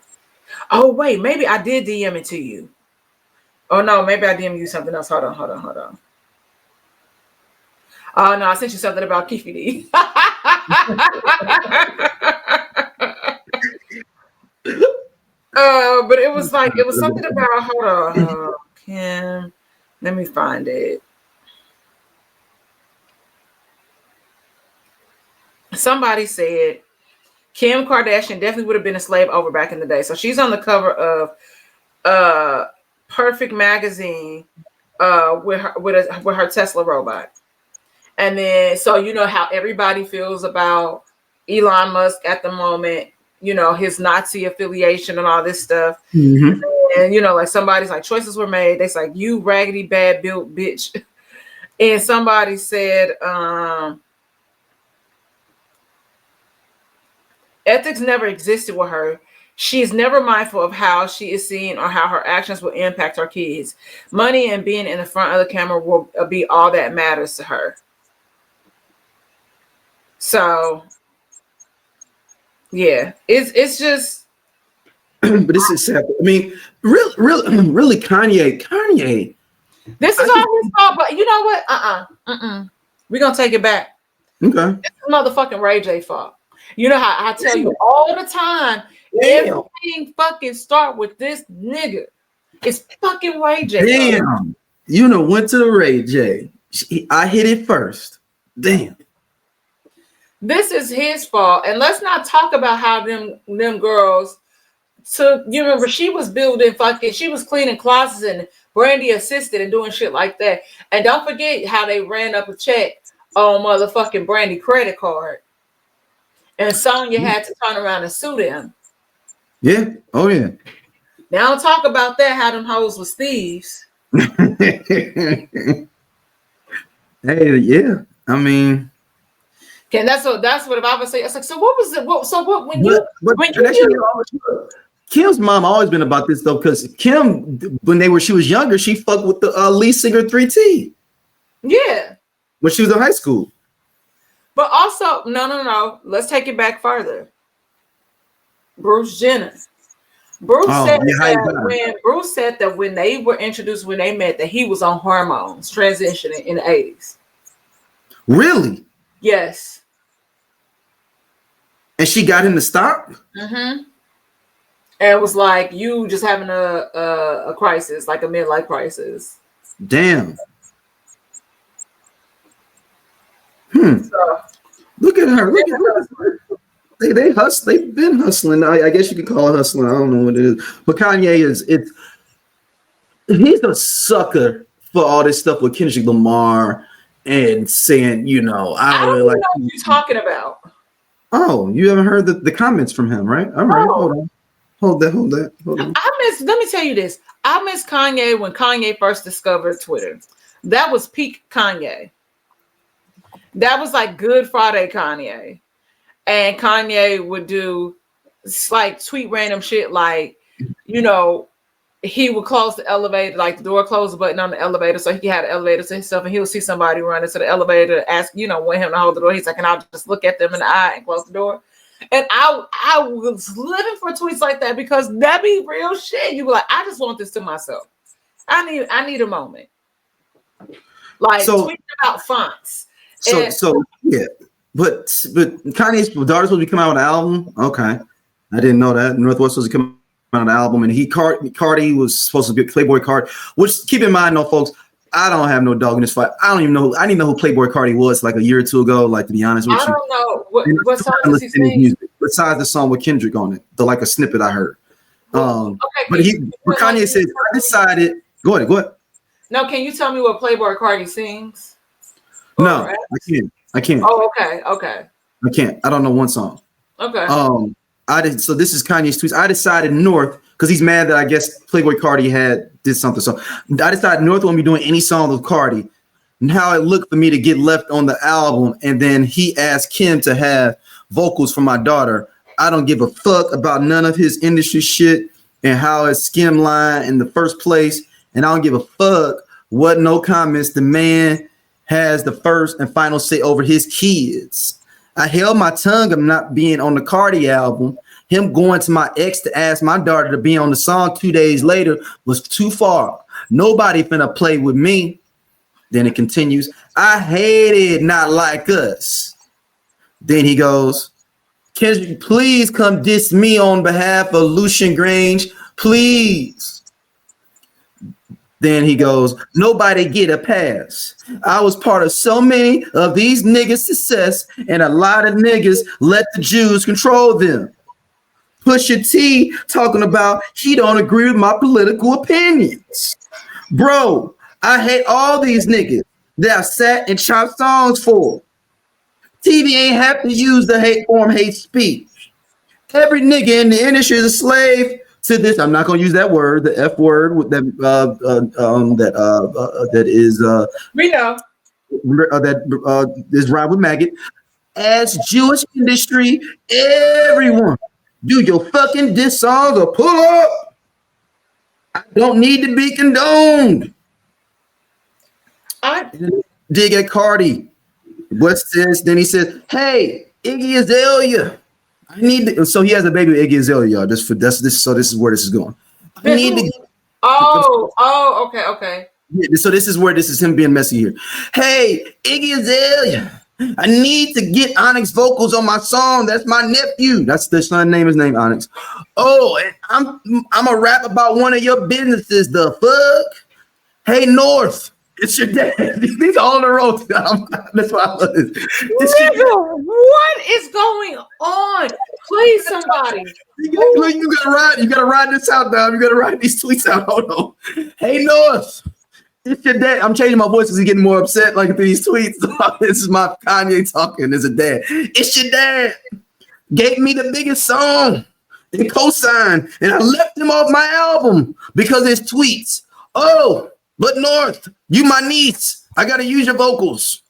[SPEAKER 2] Oh wait, maybe I did DM it to you. Oh no, maybe I DM you something else. Hold on. Oh no, I sent you something about Keefe D. But it was like, it was something about, hold on, Kim. Let me find it. Somebody said Kim Kardashian definitely would have been a slave over back in the day. So she's on the cover of Perfect magazine with her Tesla robot. And then, so you know how everybody feels about Elon Musk at the moment, you know, his Nazi affiliation and all this stuff. And you know, like somebody's like, choices were made. They're like, you raggedy bad built bitch. And somebody said, ethics never existed with her. She is never mindful of how she is seen or how her actions will impact her kids. Money and being in the front of the camera will be all that matters to her. So, yeah, it's just.
[SPEAKER 1] But this is sad. I mean, really, Kanye.
[SPEAKER 2] This is all his fault, but you know what? We're gonna take it back.
[SPEAKER 1] Okay.
[SPEAKER 2] It's motherfucking Ray J fault. You know how I tell you all the time, everything fucking start with this nigga. It's fucking Ray J.
[SPEAKER 1] Damn. You know, went to the Ray J. I hit it first. Damn.
[SPEAKER 2] This is his fault. And let's not talk about how them girls took, you remember she was she was cleaning closets and Brandy assisted and doing shit like that. And don't forget how they ran up a check on motherfucking Brandy credit card. And Sonya had to turn around and sue them.
[SPEAKER 1] Yeah. Oh, yeah.
[SPEAKER 2] Now don't talk about that, how them hoes was thieves.
[SPEAKER 1] Hey, yeah. I mean,
[SPEAKER 2] okay, that's what if I would say. It's like, so what was it?
[SPEAKER 1] Kim's mom always been about this though, because Kim, she was younger, she fucked with the lead singer 3T.
[SPEAKER 2] Yeah.
[SPEAKER 1] When she was in high school.
[SPEAKER 2] But also, no. Let's take it back further. Bruce Jenner. Bruce said that when they were introduced, when they met, that he was on hormones, transitioning in the 80s.
[SPEAKER 1] Really?
[SPEAKER 2] Yes.
[SPEAKER 1] And she got him to stop?
[SPEAKER 2] Mm-hmm. And it was like you just having a crisis, like a midlife crisis.
[SPEAKER 1] Damn. So, look at her. Look at her. They hustle. They've been hustling. I guess you could call it hustling. I don't know what it is. But Kanye he's a sucker for all this stuff with Kendrick Lamar and saying, you know, I don't really like
[SPEAKER 2] know what you're talking about.
[SPEAKER 1] Oh, you haven't heard the comments from him, right? All right, hold on.
[SPEAKER 2] Let me tell you this. I miss Kanye when Kanye first discovered Twitter. That was peak Kanye. That was like Good Friday Kanye. And Kanye would do like tweet random shit like, you know, he would close the elevator, like the door closed the button on the elevator so he had an elevator to himself, and he would see somebody run into the elevator, ask, you know, want him to hold the door. He's like, and I'll just look at them in the eye and close the door. And I was living for tweets like that because that be real shit. You be like, I just want this to myself. I need a moment. Like tweeting about fonts.
[SPEAKER 1] So yeah. But Kanye's daughter's supposed to be coming out with an album. Okay. I didn't know that. Northwest was supposed to come out with an album, and Cardi was supposed to be Playboy Cardi. Which, keep in mind, though, folks, I don't have no dog in this fight. I don't even know. I didn't know who Playboy Cardi was like a year or two ago. Like, to be honest with you,
[SPEAKER 2] I don't know what song does he sing?
[SPEAKER 1] Besides the song with Kendrick on it, like a snippet I heard.
[SPEAKER 2] Okay,
[SPEAKER 1] but Kanye said, I decided. Go ahead.
[SPEAKER 2] No, can you tell me what Playboy Cardi sings?
[SPEAKER 1] No, I can't.
[SPEAKER 2] Oh, okay.
[SPEAKER 1] I can't. I don't know one song.
[SPEAKER 2] Okay.
[SPEAKER 1] So this is Kanye's tweets. I decided North, because he's mad that I guess Playboy Cardi did something. So I decided North won't be doing any song with Cardi. And how it looked for me to get left on the album, and then he asked Kim to have vocals for my daughter. I don't give a fuck about none of his industry shit and how it's skim line in the first place. And I don't give a fuck what no comments. The man has the first and final say over his kids. I held my tongue of not being on the Cardi album. Him going to my ex to ask my daughter to be on the song 2 days later was too far. Nobody finna play with me. Then it continues. I hated Not Like Us. Then he goes, can you please come diss me on behalf of Lucian Grange? Please. Then he goes, nobody get a pass. I was part of so many of these niggas' success, and a lot of niggas let the Jews control them. Pusha T talking about he don't agree with my political opinions. Bro, I hate all these niggas that I sat and chopped songs for. TV ain't have to use the hate speech. Every nigga in the industry is a slave to this. I'm not gonna use that word, the F word, with that is
[SPEAKER 2] we know.
[SPEAKER 1] this rhyme with maggot. As Jewish industry, everyone, do your fucking diss songs or pull up. I don't need to be condoned. Dig at Cardi. What's this? Then he says, "Hey, Iggy Azalea, I need to." So he has a baby with Iggy Azalea, y'all. Just for this. So this is where this is going. I need to.
[SPEAKER 2] Okay.
[SPEAKER 1] Yeah, so this is where this is him being messy here. Hey, Iggy Azalea, I need to get Onyx vocals on my song. That's my nephew. That's the son name. His name Onyx. Oh, and I'm a rap about one of your businesses. The fuck? Hey, North. It's your dad. These all in a row. That's why I love this.
[SPEAKER 2] Nigga, what is going on? Please, somebody.
[SPEAKER 1] You gotta ride this out, dog. You gotta ride these tweets out. Hold on. Hey, North. It's your dad. I'm changing my voice because he's getting more upset like through these tweets. This is my Kanye talking as a dad. It's your dad. Gave me the biggest song and co-signed, and I left him off my album because of his tweets. Oh, but North, you my niece. I gotta use your vocals.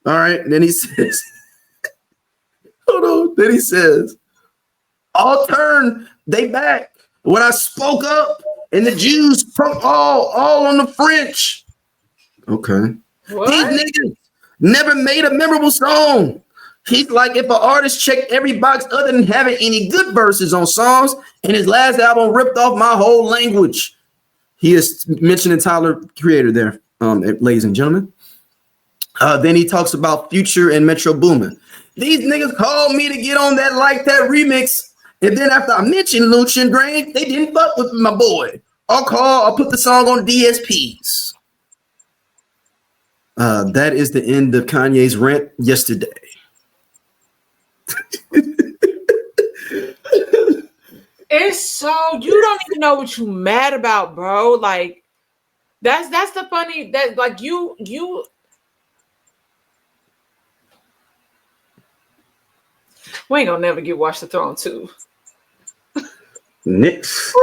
[SPEAKER 1] All right. And then he says, hold on. Then he says, I'll turn they back when I spoke up and the Jews put all on the French. Okay.
[SPEAKER 2] What?
[SPEAKER 1] These niggas never made a memorable song. He's like, if an artist checked every box other than having any good verses on songs, and his last album ripped off my whole language. He is mentioning Tyler, Creator there, ladies and gentlemen. Then he talks about Future and Metro Boomin. These niggas called me to get on that Like That remix. And then after I mentioned Lucian Grain, they didn't fuck with my boy. I'll put the song on DSPs. That is the end of Kanye's rant yesterday.
[SPEAKER 2] It's so you don't even know what you mad about, bro. Like that's the funny that like you we ain't gonna never get Watch the Throne 2.
[SPEAKER 1] Knicks.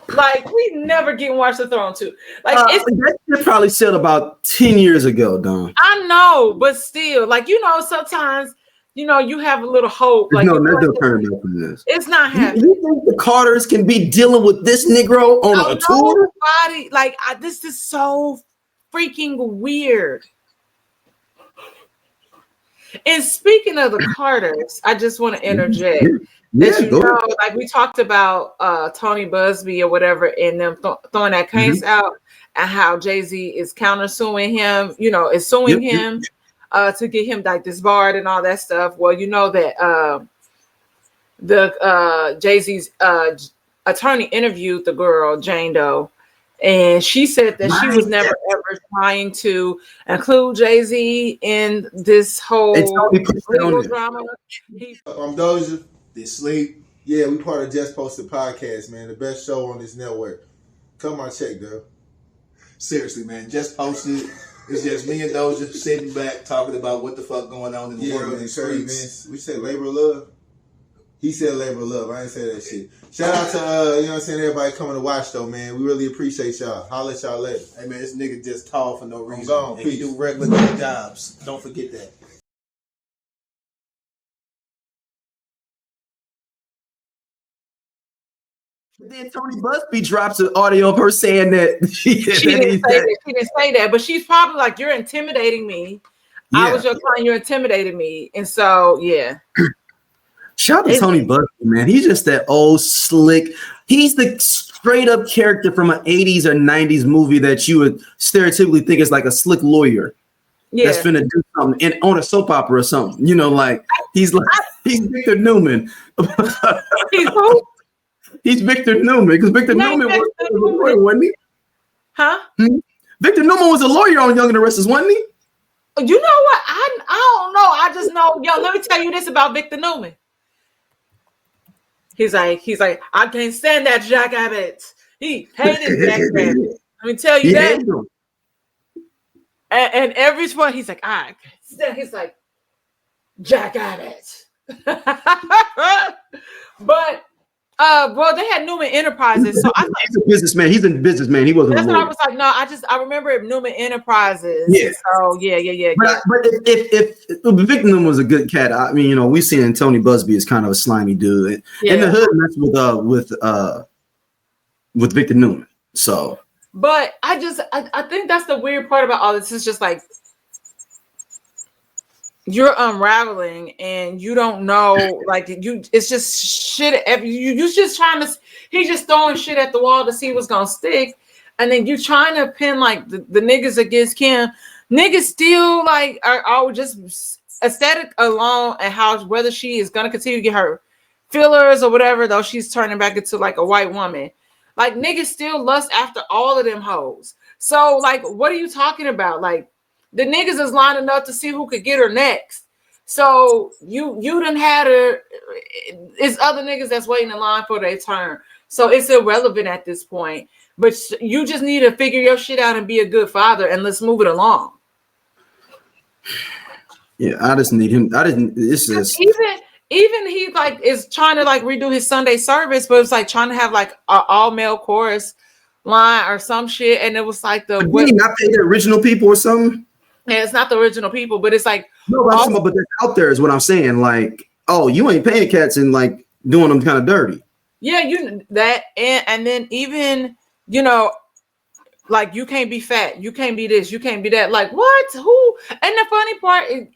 [SPEAKER 2] Like we never get Watch the Throne 2. Like
[SPEAKER 1] that shit probably said about 10 years ago, Don.
[SPEAKER 2] I know, but still, like sometimes you have a little hope. Like
[SPEAKER 1] no turning back from this.
[SPEAKER 2] It's not happening.
[SPEAKER 1] You think the Carters can be dealing with this Negro on a tour?
[SPEAKER 2] This is so freaking weird. And speaking of the Carters, I just want to interject that like we talked about Tony Busby or whatever, and them throwing that case out, and how Jay-Z is countersuing him, is suing him to get him like disbarred and all that stuff. Well, you know that the Jay-Z's attorney interviewed the girl Jane Doe, and she said that she was never ever trying to include Jay-Z in this whole legal drama.
[SPEAKER 5] I'm Doja. They sleep. Yeah, we part of Just Posted Podcast, man. The best show on this network. Come on, check, though.
[SPEAKER 6] Seriously, man. Just Posted. It's just me and Doja sitting back talking about what the fuck going on in the world and the streets.
[SPEAKER 5] We said labor of love. He said labor of love. I ain't say that shit. Shout out to everybody coming to watch though, man. We really appreciate y'all. Holla at y'all later.
[SPEAKER 6] Hey man, this nigga just tall for no reason.
[SPEAKER 5] I'm gone.
[SPEAKER 6] And he do regular jobs. Don't forget that.
[SPEAKER 1] Then Tony Busby drops an audio of her saying that
[SPEAKER 2] she didn't say that, but she's probably like, "You're intimidating me. Yeah. I was your client. You're intimidating me," and so yeah.
[SPEAKER 1] Shout out to Tony Busby, man. He's just that old slick. He's the straight up character from an 80s or 90s movie that you would stereotypically think is like a slick lawyer that's finna do something on a soap opera or something. Like he's Victor Newman.
[SPEAKER 2] He's who?
[SPEAKER 1] He's Victor Newman because Victor Newman was a lawyer, wasn't he?
[SPEAKER 2] Huh?
[SPEAKER 1] Victor Newman was a lawyer on Young and the Restless, wasn't he?
[SPEAKER 2] You know what? I don't know. I just know. Yo, let me tell you this about Victor Newman. He's like, I can't stand that Jack Abbott. He hated Jack Abbott. Let me tell you that. And every one, he's like, I can't stand. He's like, Jack Abbott. But Well, they had Newman Enterprises, so
[SPEAKER 1] he's a businessman. He's a businessman. He wasn't.
[SPEAKER 2] That's what I was like. No, I remember Newman Enterprises.
[SPEAKER 1] Yeah.
[SPEAKER 2] So yeah.
[SPEAKER 1] But if the victim was a good cat, I mean, you know, we seen Tony Busby is kind of a slimy dude. In the hood, that's with Victor Newman. So.
[SPEAKER 2] But I think that's the weird part about all this. It's just like you're unraveling and you don't know, like it's just shit. You just trying to, he's just throwing shit at the wall to see what's gonna stick, and then you trying to pin like the niggas against Kim. Niggas still like are just aesthetic alone and how whether she is gonna continue to get her fillers or whatever, though she's turning back into like a white woman. Like niggas still lust after all of them hoes. So like, what are you talking about? Like, the niggas is lining up to see who could get her next. So you done had her. It's other niggas that's waiting in line for their turn. So it's irrelevant at this point. But you just need to figure your shit out and be a good father, and let's move it along.
[SPEAKER 1] Yeah, I just need him. It's just
[SPEAKER 2] even he like is trying to like redo his Sunday service, but it's like trying to have like an all male chorus line or some shit, and it was like the
[SPEAKER 1] did he not pay the original people or something?
[SPEAKER 2] Yeah, it's not the original people, but it's like
[SPEAKER 1] no, but that's out there is what I'm saying. Like, oh, you ain't paying cats and like doing them kind of dirty.
[SPEAKER 2] Yeah, you that and then even you know, like you can't be fat, you can't be this, you can't be that. Like what? Who? And the funny part is,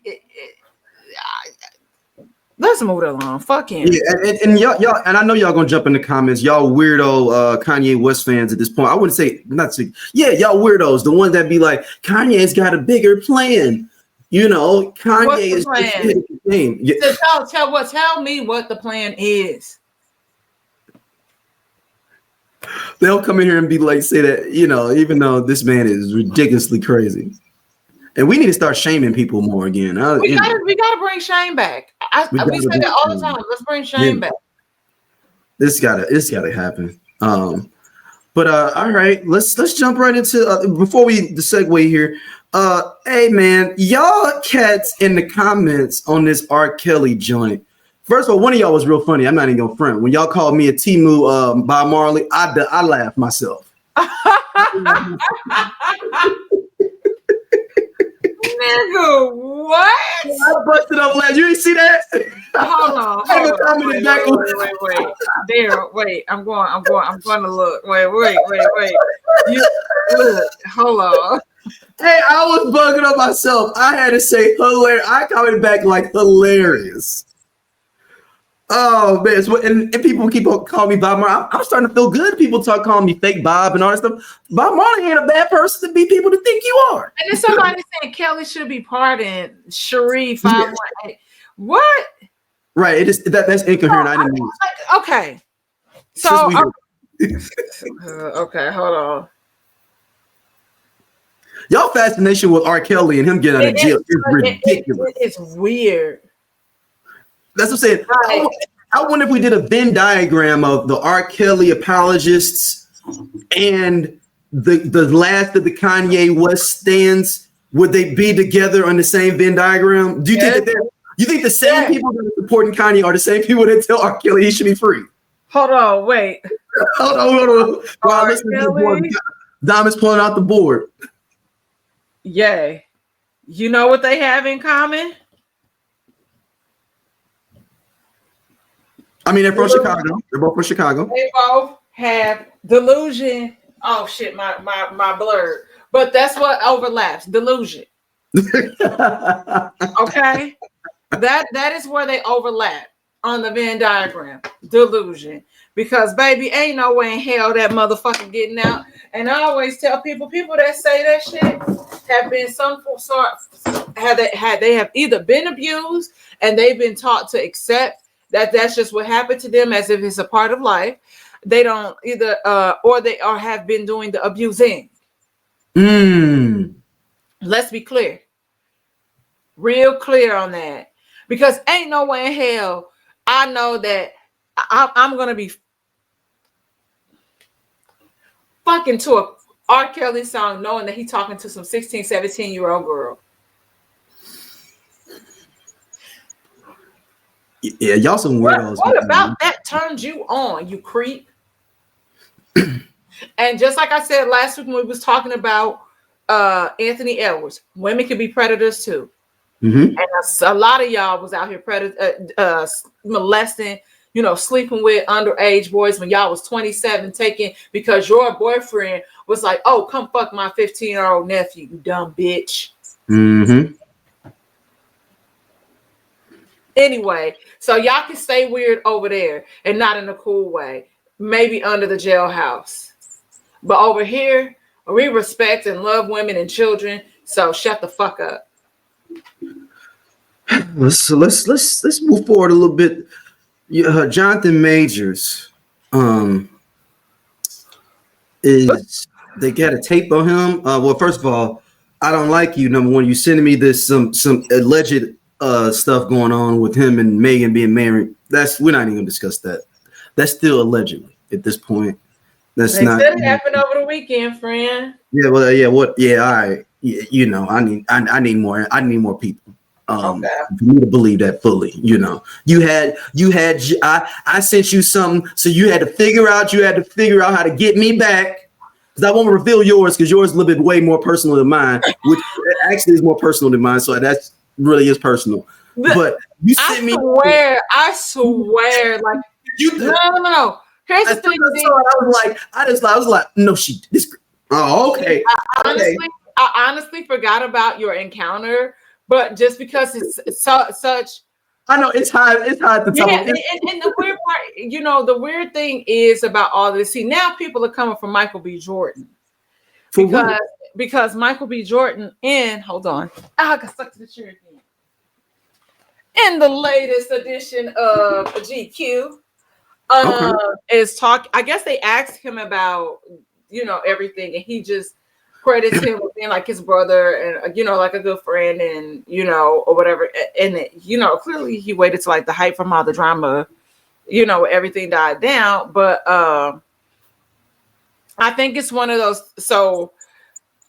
[SPEAKER 2] let's move it along. Fuck him.
[SPEAKER 1] Yeah, and y'all, and I know y'all gonna jump in the comments. Y'all weirdo Kanye West fans at this point. I wouldn't say not to. Yeah, y'all weirdos. The ones that be like, Kanye's got a bigger plan. You know, Kanye is
[SPEAKER 2] plan?
[SPEAKER 1] Yeah.
[SPEAKER 2] So tell me what the plan is.
[SPEAKER 1] They'll come in here and be like, say that, you know, even though this man is ridiculously crazy. And we need to start shaming people more again.
[SPEAKER 2] We gotta bring shame back. We say that all the time. Let's bring shame back.
[SPEAKER 1] It's gotta happen. But all right, let's jump right into before we segue here. Hey man, y'all cats in the comments on this R. Kelly joint. First of all, one of y'all was real funny. I'm not even gonna front. When y'all called me a Timu by Marley, I laughed myself.
[SPEAKER 2] Nigga, what?
[SPEAKER 1] I busted up last. You didn't see that?
[SPEAKER 2] Hold on. Wait. I'm going to look. Wait. You look. Hold on.
[SPEAKER 1] Hey, I was bugging up myself. I had to say hilarious. I commented back like hilarious. Oh man, and people keep on calling me Bob Marley. I'm starting to feel good. People calling me fake Bob and all that stuff. Bob Marley ain't a bad person to be people to think you are.
[SPEAKER 2] And then somebody saying Kelly should be pardoned. Cherie 518. What?
[SPEAKER 1] Right. It is that's incoherent. I didn't mean.
[SPEAKER 2] Okay. So okay, hold on.
[SPEAKER 1] Y'all fascination with R. Kelly and him getting out of jail is ridiculous.
[SPEAKER 2] It's weird.
[SPEAKER 1] That's what I'm saying. Right. I wonder if we did a Venn diagram of the R. Kelly apologists and the last of the Kanye West stands. Would they be together on the same Venn diagram? Do you think that you think the same people that are supporting Kanye are the same people that tell R. Kelly he should be free?
[SPEAKER 2] Hold on, wait.
[SPEAKER 1] Hold on. Wow, listen to the board. Dom is pulling out the board.
[SPEAKER 2] Yay. You know what they have in common?
[SPEAKER 1] I mean, they're from Chicago. They're both from Chicago.
[SPEAKER 2] They both have delusion. Oh shit, my blur. But that's what overlaps. Delusion. Okay. That is where they overlap on the Venn diagram. Delusion. Because baby, ain't no way in hell that motherfucker getting out. And I always tell people that say that shit have been some sort they have either been abused and they've been taught to accept that's just what happened to them as if it's a part of life. They don't either or they have been doing the abusing. Let's be clear. Real clear on that. Because ain't no way in hell I know that I'm going to be fucking to a R. Kelly song knowing that he's talking to some 16, 17-year-old girl.
[SPEAKER 1] Yeah, y'all some weirdos.
[SPEAKER 2] What about that turns you on, you creep? And just like I said last week when we was talking about Anthony Edwards, women can be predators too.
[SPEAKER 1] Mm-hmm.
[SPEAKER 2] And a lot of y'all was out here molesting, sleeping with underage boys when y'all was 27, taking because your boyfriend was like, "Oh, come fuck my 15-year-old nephew, you dumb bitch."
[SPEAKER 1] Mm-hmm.
[SPEAKER 2] Anyway, so y'all can stay weird over there and not in a cool way, maybe under the jailhouse. But over here, we respect and love women and children, so shut the fuck up.
[SPEAKER 1] Let's move forward a little bit. Jonathan Majors, is they got a tape on him? Well, first of all, I don't like you. Number one, you sending me this some alleged stuff going on with him and Megan being married. We're not even gonna discuss that. That's still allegedly at this point. They said
[SPEAKER 2] it happened over the weekend, friend.
[SPEAKER 1] Yeah, well, yeah, what? Yeah, all right. Yeah, I need more. I need more people. For me to believe that fully. I sent you something, so you had to figure out how to get me back. Because I won't reveal yours, because yours is a little bit way more personal than mine, which actually is more personal than mine. So that's really is personal. But you sent me.
[SPEAKER 2] I swear, like no. Here's the thing.
[SPEAKER 1] I was like, no, oh, okay.
[SPEAKER 2] I honestly forgot about your encounter, but just because it's such.
[SPEAKER 1] I know it's hard to tell.
[SPEAKER 2] Yeah, and the weird part, the weird thing is about all this. See, now people are coming from Michael B. Jordan because Michael B. Jordan hold on, I got stuck to the chair again. In the latest edition of GQ. Is talk. I guess they asked him about everything, and he just credits him with being like his brother and like a good friend and or whatever. And clearly he waited till like the hype from all the drama, everything died down. But I think it's one of those. So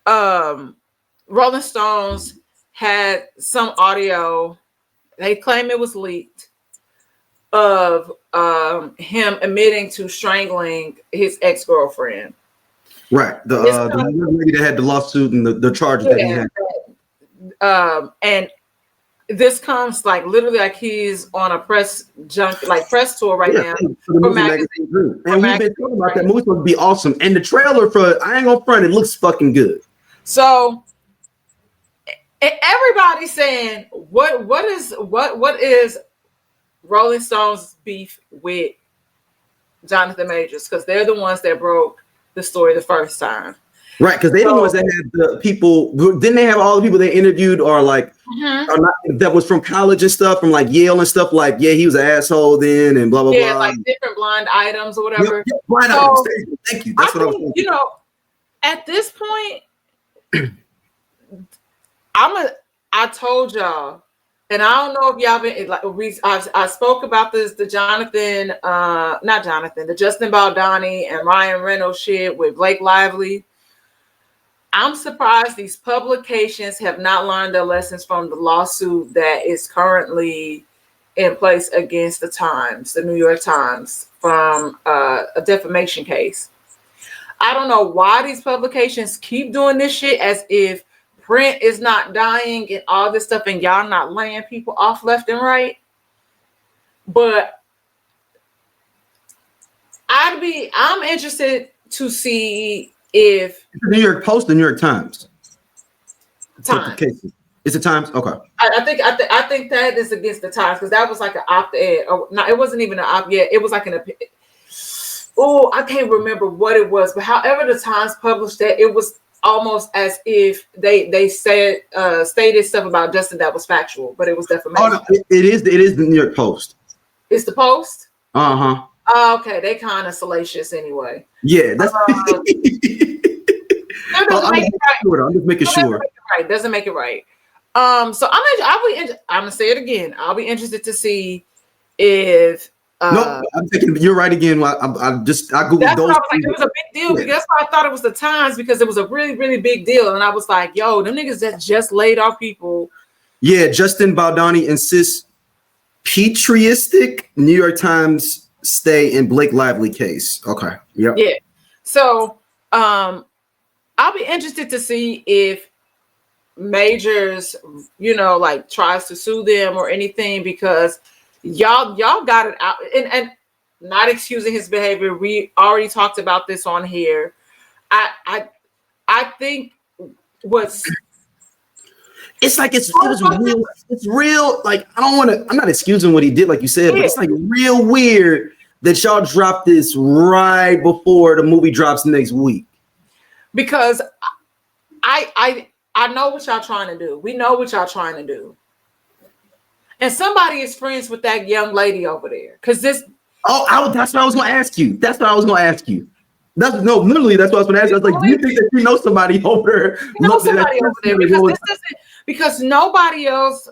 [SPEAKER 2] Rolling Stones had some audio. They claim it was leaked of him admitting to strangling his ex-girlfriend.
[SPEAKER 1] Right. The lady that had the lawsuit and the charges that he had.
[SPEAKER 2] And this comes like literally like he's on a press tour right now.
[SPEAKER 1] For magazine. And we've been talking about that movie supposed to be awesome. And the trailer for I Ain't Gonna Front, it looks fucking good.
[SPEAKER 2] So everybody's saying what is Rolling Stones beef with Jonathan Majors, because they're the ones that broke the story the first time.
[SPEAKER 1] Right, because they're the ones that had the people. Didn't they have all the people they interviewed or like that was from college and stuff, from like Yale and stuff? Like, yeah, he was an asshole then and blah blah blah.
[SPEAKER 2] Yeah, like different blind items or whatever.
[SPEAKER 1] Yep, blind items. Thank you. That's what I was thinking.
[SPEAKER 2] At this point, I told y'all. And I don't know if y'all been like I spoke about this, the Justin Baldoni and Ryan Reynolds shit with Blake Lively. I'm surprised these publications have not learned their lessons from the lawsuit that is currently in place against the New York Times, from a defamation case. I don't know why these publications keep doing this shit as if print is not dying and all this stuff, and y'all not laying people off left and right. But I'm interested to see if
[SPEAKER 1] the New York Post, the New York Times.
[SPEAKER 2] Times.
[SPEAKER 1] It's the Times. Okay.
[SPEAKER 2] I think that is against the Times, because that was like an op-ed. No, it wasn't even an op-ed. It was like an. Oh, I can't remember what it was, but however the Times published that, it was almost as if they said stated stuff about Justin that was factual, but it was defamation.
[SPEAKER 1] Oh, no, it is the New York Post.
[SPEAKER 2] It's the Post?
[SPEAKER 1] Uh-huh.
[SPEAKER 2] Okay, they kind of salacious anyway.
[SPEAKER 1] Yeah, that's I'm just making sure.
[SPEAKER 2] Doesn't make it right. So I'm gonna say it again. I'll be interested to see if
[SPEAKER 1] no, I'm thinking you're right again. I googled those.
[SPEAKER 2] It was a big deal. Yeah. That's why I thought it was the Times, because it was a really, really big deal. And I was like, yo, them niggas that just laid off people.
[SPEAKER 1] Yeah, Justin Baldoni insists Patriotic New York Times stay in Blake Lively case. Okay. Yep.
[SPEAKER 2] Yeah. So I'll be interested to see if Majors, like tries to sue them or anything, because y'all got it out, and not excusing his behavior. We already talked about this on here. I think what's
[SPEAKER 1] it's like it was real. It's real. Like I'm not excusing what he did, like you said, but it's like real weird that y'all dropped this right before the movie drops next week.
[SPEAKER 2] Because I know what y'all trying to do. We know what y'all trying to do. And somebody is friends with that young lady over there. Because this.
[SPEAKER 1] Oh, that's what I was going to ask you. Literally, that's what I was going to ask you. I was like, do you think that you know somebody over there?
[SPEAKER 2] You know somebody over there, because nobody else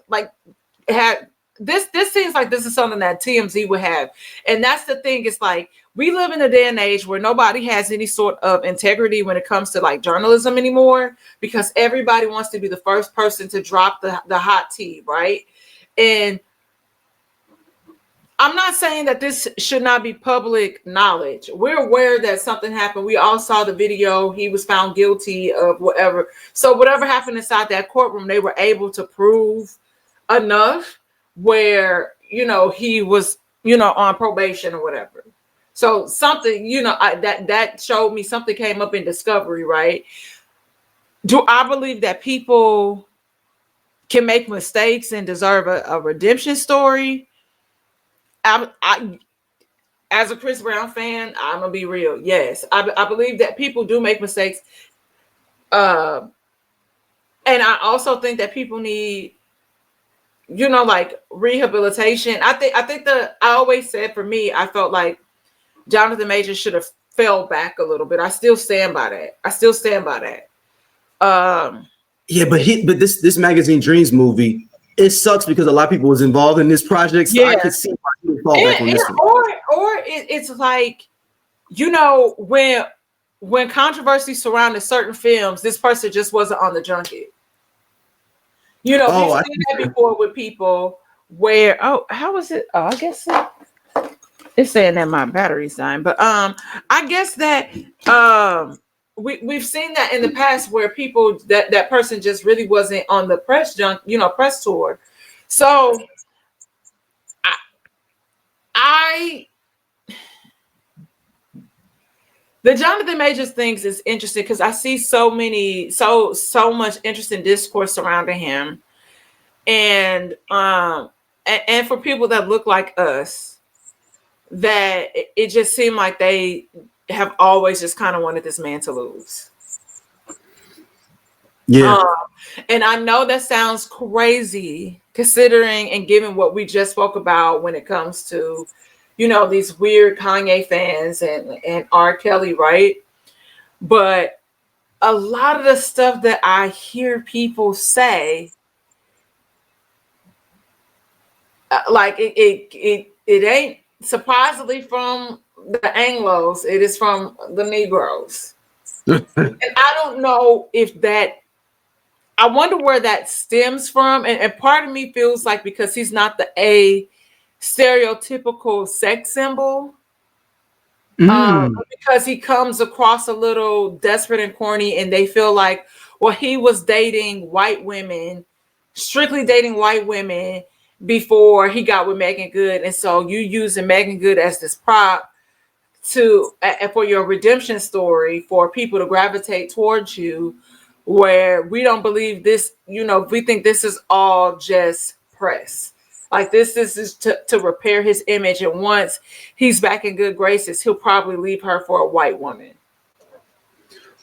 [SPEAKER 2] had this. This seems like this is something that TMZ would have. And that's the thing. It's like, we live in a day and age where nobody has any sort of integrity when it comes to journalism anymore, because everybody wants to be the first person to drop the hot tea, right? And I'm not saying that this should not be public knowledge. We're aware that something happened. We all saw the video. He was found guilty of whatever. So whatever happened inside that courtroom, they were able to prove enough where, he was, on probation or whatever. So something, that showed me something came up in discovery, right? Do I believe that people can make mistakes and deserve a redemption story? I, as a Chris Brown fan, I'm gonna be real. Yes, I believe that people do make mistakes, and I also think that people need, rehabilitation. I always said, for me, I felt like Jonathan Majors should have fell back a little bit. I still stand by that.
[SPEAKER 1] Yeah, but this Magazine Dreams movie, it sucks because a lot of people was involved in this project. So I could see why he would fall back on this one.
[SPEAKER 2] Or it's like, when controversy surrounded certain films, this person just wasn't on the junket. We've seen that before with people where, how was it? I guess it's saying that my battery's dying, but I guess that we've seen that in the past where people that person just really wasn't on the press tour. So the Jonathan Majors things is interesting because I see so much interesting discourse surrounding him, and for people that look like us, that it just seemed like they have always just kind of wanted this man to lose.
[SPEAKER 1] Yeah.
[SPEAKER 2] And I know that sounds crazy considering and given what we just spoke about when it comes to, these weird Kanye fans and R. Kelly, right? But a lot of the stuff that I hear people say, it ain't surprisingly from the Anglos, it is from the Negroes. And I don't know if that, I wonder where that stems from. And part of me feels like because he's not a stereotypical sex symbol, because he comes across a little desperate and corny, and they feel like, well, he was dating white women, strictly dating white women before he got with Megan Good. And so you using Megan Good as this prop for your redemption story for people to gravitate towards you, where we don't believe this, we think this is all just press. Like this is to repair his image. And once he's back in good graces, he'll probably leave her for a white woman.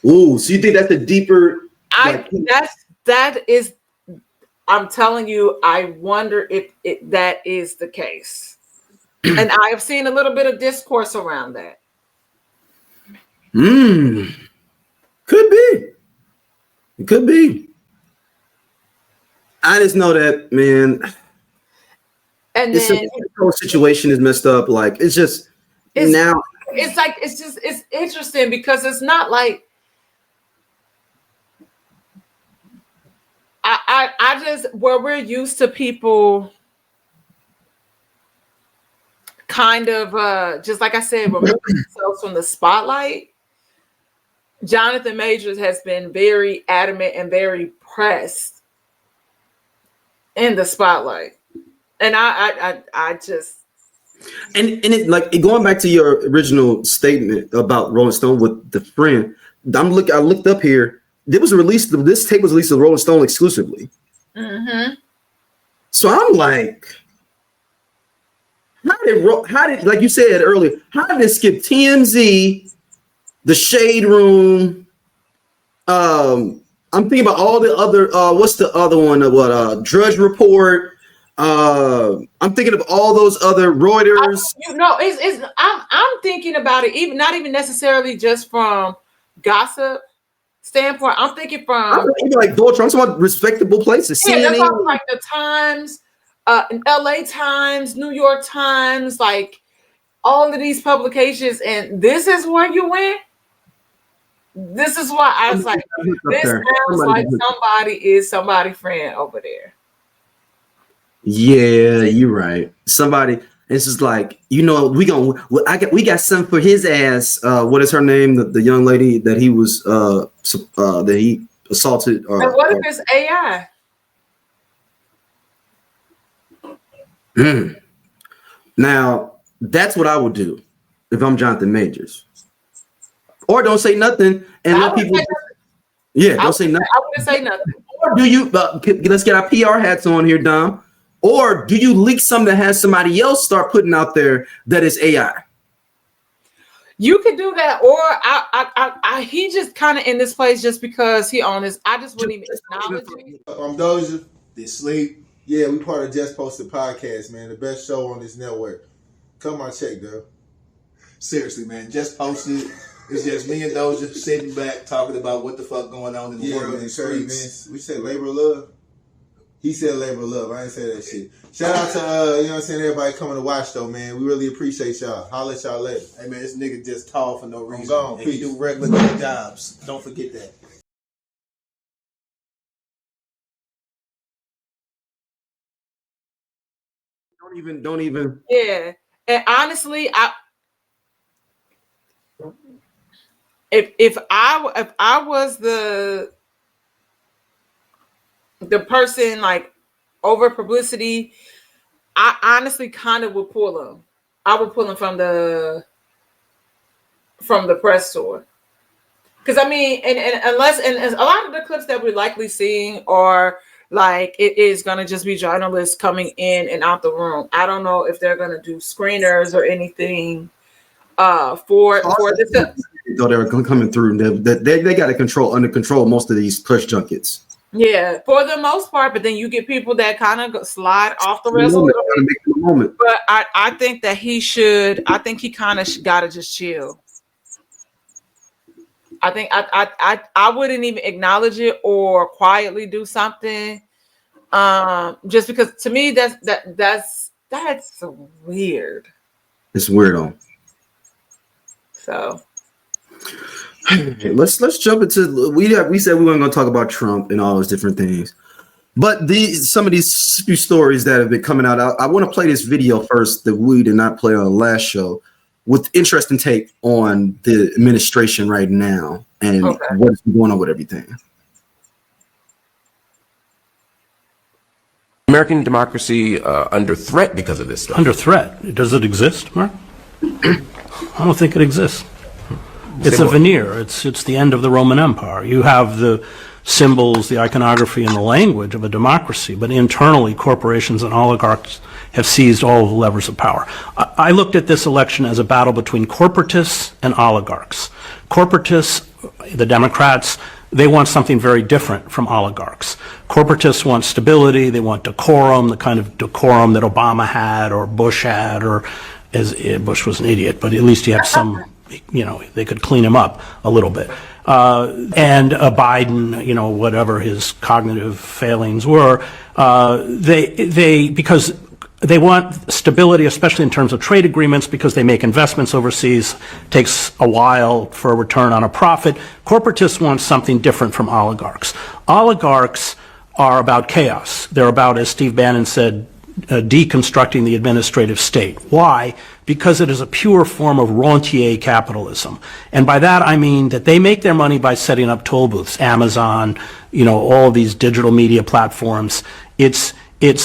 [SPEAKER 1] Ooh, so you think that's a deeper...
[SPEAKER 2] that is, I'm telling you, I wonder if that is the case. And I have seen a little bit of discourse around that.
[SPEAKER 1] Could be. It could be. I just know that, man. And then the whole situation is messed up. Like it's
[SPEAKER 2] interesting because it's not like I just where we're used to people kind of just like I said, remove themselves from the spotlight. Jonathan Majors has been very adamant and very pressed in the spotlight, and I just
[SPEAKER 1] and it, like, going back to your original statement about Rolling Stone with the friend. I looked up here. This tape was released to Rolling Stone exclusively.
[SPEAKER 2] Mm-hmm.
[SPEAKER 1] So I'm like, how did like you said earlier, how did it skip TMZ, the Shade Room? I'm thinking about all the other. What's the other one? Drudge Report. I'm thinking of all those other Reuters.
[SPEAKER 2] I'm thinking about it, even not even necessarily just from gossip standpoint. I'm thinking from
[SPEAKER 1] like Voltron. I'm talking about respectable places.
[SPEAKER 2] Yeah,
[SPEAKER 1] CNN.
[SPEAKER 2] that's like the Times, LA Times, New York Times, like all of these publications, and this is where you went. This is why I was like, this sounds like somebody's friend over there.
[SPEAKER 1] Yeah, you're right. Somebody. It's just like, we got something for his ass. What is her name? The young lady that he was that he assaulted.
[SPEAKER 2] And what if it's AI?
[SPEAKER 1] Now that's what I would do if I'm Jonathan Majors. Or don't say nothing and let people. Don't say nothing.
[SPEAKER 2] I wouldn't say nothing.
[SPEAKER 1] Or do you? Let's get our PR hats on here, Dom. Or do you leak something that has somebody else start putting out there that is AI?
[SPEAKER 2] You could do that, or he just kind of in this place just because he owns this. I just wouldn't even acknowledge it.
[SPEAKER 5] Doja,
[SPEAKER 6] They sleep.
[SPEAKER 5] yeah, we part of Just Posted Podcast, man. The best show on this network. Come on, check, girl.
[SPEAKER 6] Seriously, man. Just posted. It's just me and Doja sitting back talking about what the fuck going on in the world and the streets.
[SPEAKER 5] Man. We said labor of love. He said labor of love. I ain't say that shit. Shout out to everybody coming to watch though, man. We really appreciate y'all. Holla at y'all later.
[SPEAKER 6] Hey man, this nigga just tall for no reason.
[SPEAKER 5] Gone.
[SPEAKER 6] And he do regular jobs. Don't forget that.
[SPEAKER 1] Don't even.
[SPEAKER 2] Yeah, and honestly, if I was the person like over publicity, I honestly kind of would pull him. I would pull him from the press tour, because I mean, and a lot of the clips that we're likely seeing are like it is gonna just be journalists coming in and out the room. I don't know if they're gonna do screeners or anything for this.
[SPEAKER 1] Though they were coming through, they got to under control most of these push junkets.
[SPEAKER 2] Yeah, for the most part, but then you get people that kind of slide off the rails a little bit. But I think that he should. I think he kind of got to just chill. I think I wouldn't even acknowledge it or quietly do something, just because to me that's weird.
[SPEAKER 1] It's weirdo.
[SPEAKER 2] So.
[SPEAKER 1] Let's jump into we said we weren't going to talk about Trump and all those different things, but some of these few stories that have been coming out, I want to play this video first that we did not play on the last show with interesting take on the administration right now and what's going on with everything.
[SPEAKER 7] American democracy under threat because of this stuff.
[SPEAKER 8] Under threat? Does it exist, Mark? I don't think it exists. It's a veneer. It's the end of the Roman Empire. You have the symbols, the iconography, and the language of a democracy, but internally, corporations and oligarchs have seized all of the levers of power. I looked at this election as a battle between corporatists and oligarchs. Corporatists, the Democrats, they want something very different from oligarchs. Corporatists want stability. They want decorum, the kind of decorum that Obama had or Bush had, or Bush was an idiot, but at least you have some. They could clean him up a little bit. And Biden, whatever his cognitive failings were, because they want stability, especially in terms of trade agreements, because they make investments overseas, takes a while for a return on a profit. Corporatists want something different from oligarchs. Oligarchs are about chaos. They're about, as Steve Bannon said, deconstructing the administrative state. Why? because it is a pure form of rentier capitalism. And by that, I mean that they make their money by setting up toll booths, Amazon, all of these digital media platforms. It's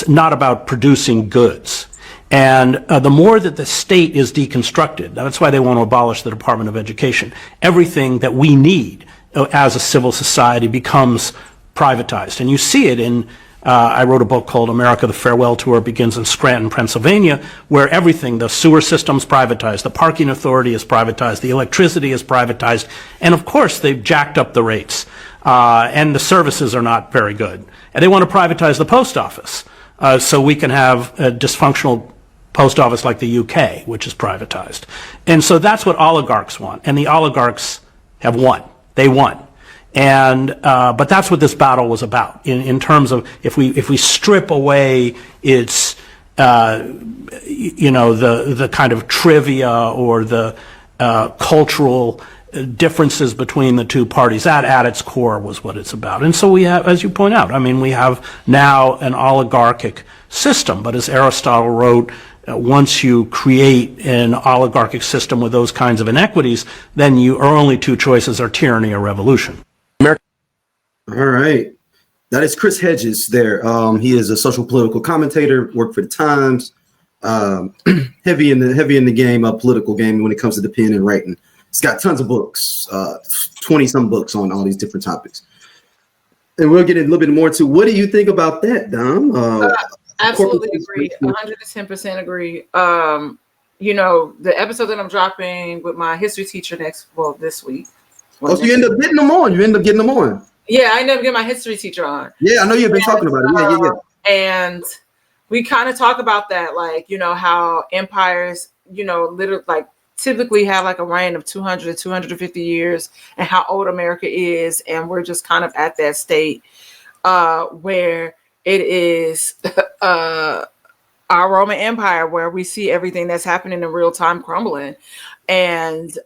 [SPEAKER 8] not about producing goods. And the more that the state is deconstructed, that's why they want to abolish the Department of Education, everything that we need as a civil society becomes privatized. And you see it in I wrote a book called America, the Farewell Tour. Begins in Scranton, Pennsylvania, where everything, the sewer system's privatized, the parking authority is privatized, the electricity is privatized, and of course they've jacked up the rates, and the services are not very good. And they want to privatize the post office, so we can have a dysfunctional post office like the UK, which is privatized. And so that's what oligarchs want, and the oligarchs have won. They won. And but that's what this battle was about. In terms of if we strip away its the kind of trivia or the cultural differences between the two parties, that at its core was what it's about. And so we have, as you point out, I mean, we have now an oligarchic system. But as Aristotle wrote, once you create an oligarchic system with those kinds of inequities, then your only two choices are tyranny or revolution.
[SPEAKER 1] All right. That is Chris Hedges there. He is a social political commentator, worked for the Times, heavy in the game, political game when it comes to the pen and writing. He's got tons of books, 20-some books on all these different topics. And we'll get a little bit more to what do you think about that, Dom?
[SPEAKER 2] Absolutely agree. 110% agree. The episode that I'm dropping with my history teacher this week.
[SPEAKER 1] Oh, so you end up getting them on.
[SPEAKER 2] Yeah, I never get my history teacher on.
[SPEAKER 1] Yeah, I know you've been talking about it. Yeah.
[SPEAKER 2] And we kind of talk about that, how empires, literally typically have a reign of 200 to 250 years and how old America is. And we're just kind of at that state where it is our Roman Empire, where we see everything that's happening in real time crumbling. And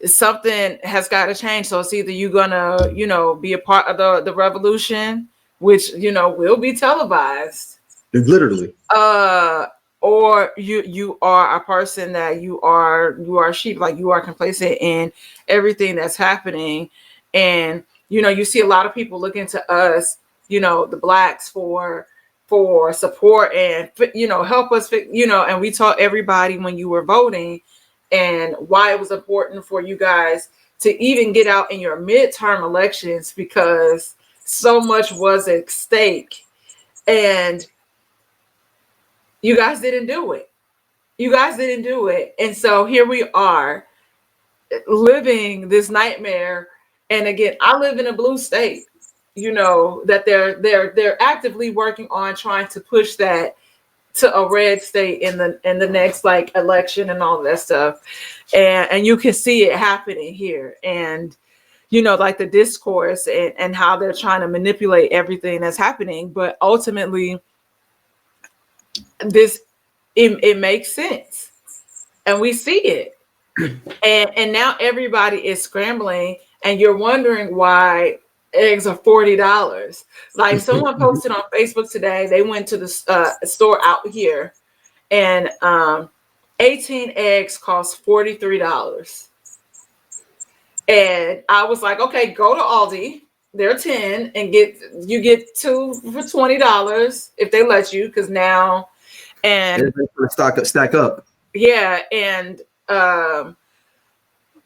[SPEAKER 2] something has got to change. So it's either you're gonna, be a part of the revolution, which will be televised,
[SPEAKER 1] literally,
[SPEAKER 2] or you are a person that you are sheep, you are complacent in everything that's happening, and you see a lot of people looking to us, the blacks for support and help us, and we taught everybody when you were voting. And why it was important for you guys to even get out in your midterm elections, because so much was at stake and you guys didn't do it. And so here we are living this nightmare. And again, I live in a blue state, that they're actively working on trying to push that to a red state in the next election and all of that stuff. And you can see it happening here. And, the discourse and how they're trying to manipulate everything that's happening. But ultimately, it makes sense. And we see it. And now everybody is scrambling, and you're wondering why eggs are $40. Someone posted on Facebook today, they went to the store out here, and 18 eggs cost $43. And I was like, okay, go to Aldi, they're 10, and get 2 for $20 if they let you, because now and
[SPEAKER 1] stack up.
[SPEAKER 2] Yeah, and